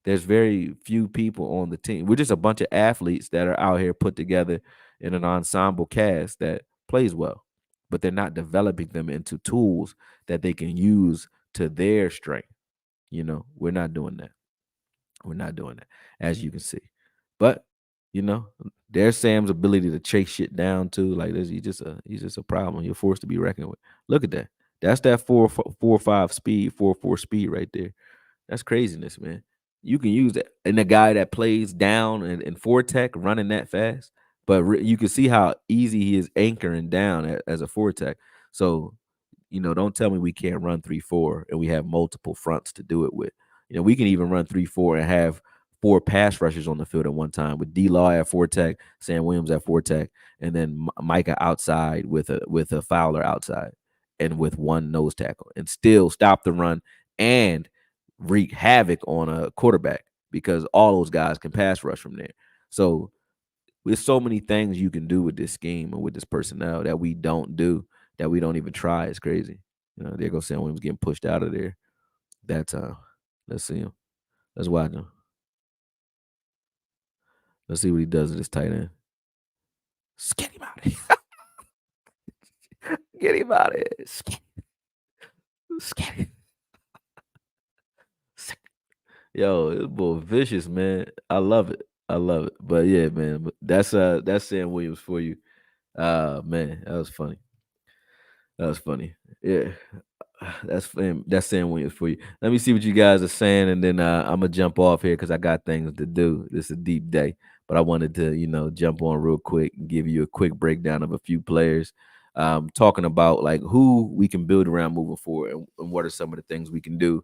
[SPEAKER 1] There's very few people on the team. We're just a bunch of athletes that are out here put together in an ensemble cast that plays well, but they're not developing them into tools that they can use to their strength. We're not doing that. We're not doing that, as you can see. But you know, there's Sam's ability to chase shit down too. Like this, he's just a problem. You're forced to be reckoned with. Look at that. That's that 4.45 speed, 4.4 speed right there. That's craziness, man. You can use that. And the guy that plays down and four tech running that fast, but you can see how easy he is anchoring down as a four tech. So, don't tell me we can't run 3-4 and we have multiple fronts to do it with. We can even run 3-4 and have four pass rushers on the field at one time with D Law at four tech, Sam Williams at four tech, and then Micah outside with a Fowler outside and with one nose tackle and still stop the run and wreak havoc on a quarterback because all those guys can pass rush from there. So there's so many things you can do with this scheme and with this personnel that we don't do, that we don't even try. It's crazy. There goes Sam Williams getting pushed out of there that time. Let's see him. Let's watch him. Let's see what he does with this tight end. Get him out of here. Get him out of here. Get Yo, this boy vicious, man. I love it. I love it. But yeah, man. That's Sam Williams for you. Man, that was funny. That was funny. Yeah. That's Sam Williams for you. Let me see what you guys are saying, and then I'm gonna jump off here because I got things to do. This is a deep day, but I wanted to, jump on real quick and give you a quick breakdown of a few players, talking about like who we can build around moving forward, and what are some of the things we can do.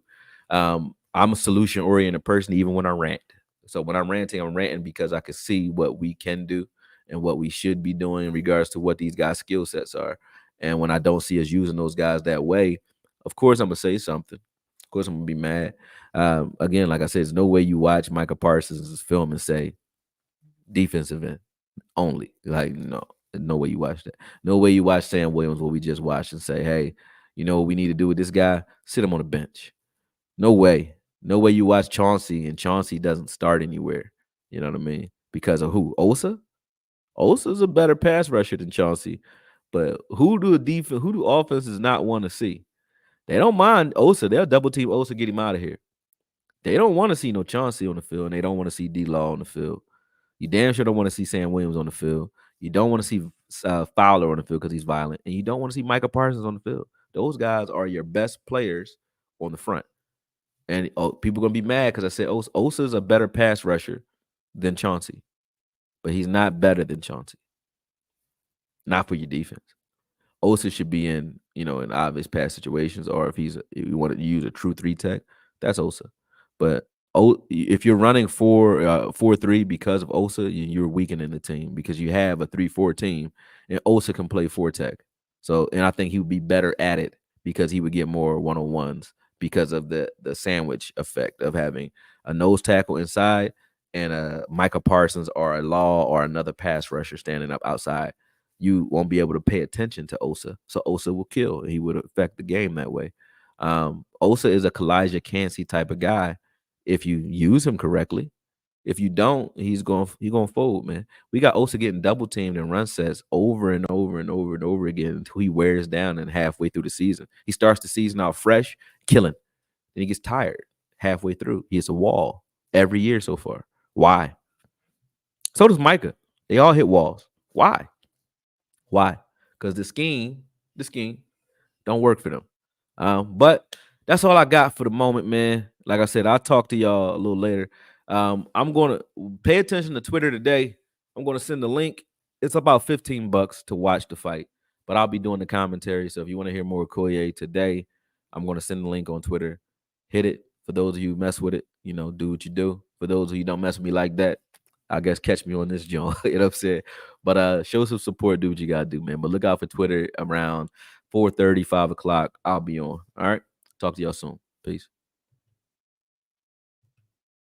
[SPEAKER 1] I'm a solution oriented person, even when I rant. So when I'm ranting because I can see what we can do and what we should be doing in regards to what these guys' skill sets are. And when I don't see us using those guys that way, of course, I'm gonna say something. Of course, I'm gonna be mad. Again, like I said, there's no way you watch Micah Parsons' film and say defensive end only. Like, no way you watch that. No way you watch Sam Williams, what we just watched, and say, hey, you know what we need to do with this guy? Sit him on the bench. No way. No way you watch Chauncey and Chauncey doesn't start anywhere. You know what I mean? Because of who? Osa? Osa's a better pass rusher than Chauncey. But who do offenses not want to see? They don't mind Osa. They'll double team Osa, get him out of here. They don't want to see no Chauncey on the field, and they don't want to see D-Law on the field. You damn sure don't want to see Sam Williams on the field. You don't want to see Fowler on the field because he's violent. And you don't want to see Micah Parsons on the field. Those guys are your best players on the front. And people are going to be mad because I said Osa's a better pass rusher than Chauncey. But he's not better than Chauncey. Not for your defense. Osa should be in obvious pass situations, or if you want to use a true 3 tech, that's Osa. But if you're running 4-3 because of Osa, you're weakening the team because you have a 3-4 team, and Osa can play 4 tech. So, and I think he would be better at it because he would get more one-on-ones because of the sandwich effect of having a nose tackle inside and a Micah Parsons or a Law or another pass rusher standing up outside. You won't be able to pay attention to Osa. So Osa will kill. He would affect the game that way. Osa is a Kalijah Cansey type of guy if you use him correctly. If you don't, he's going to fold, man. We got Osa getting double teamed in run sets over and over and over and over again until he wears down and halfway through the season. He starts the season out fresh, killing. Then he gets tired halfway through. He hits a wall every year so far. Why? So does Micah. They all hit walls. Why? Because the scheme don't work for them. But that's all I got for the moment, man. Like I said, I'll talk to y'all a little later. I'm going to pay attention to Twitter today. I'm going to send the link. It's about $15 to watch the fight, but I'll be doing the commentary. So if you want to hear more AKOYE today, I'm going to send the link on Twitter. Hit it. For those of you who mess with it, do what you do. For those of you who don't mess with me like that, I guess catch me on this joint. You know what I'm saying? But show some support, do what you gotta do, man. But look out for Twitter around 4:30, 5 o'clock. I'll be on. All right. Talk to y'all soon. Peace.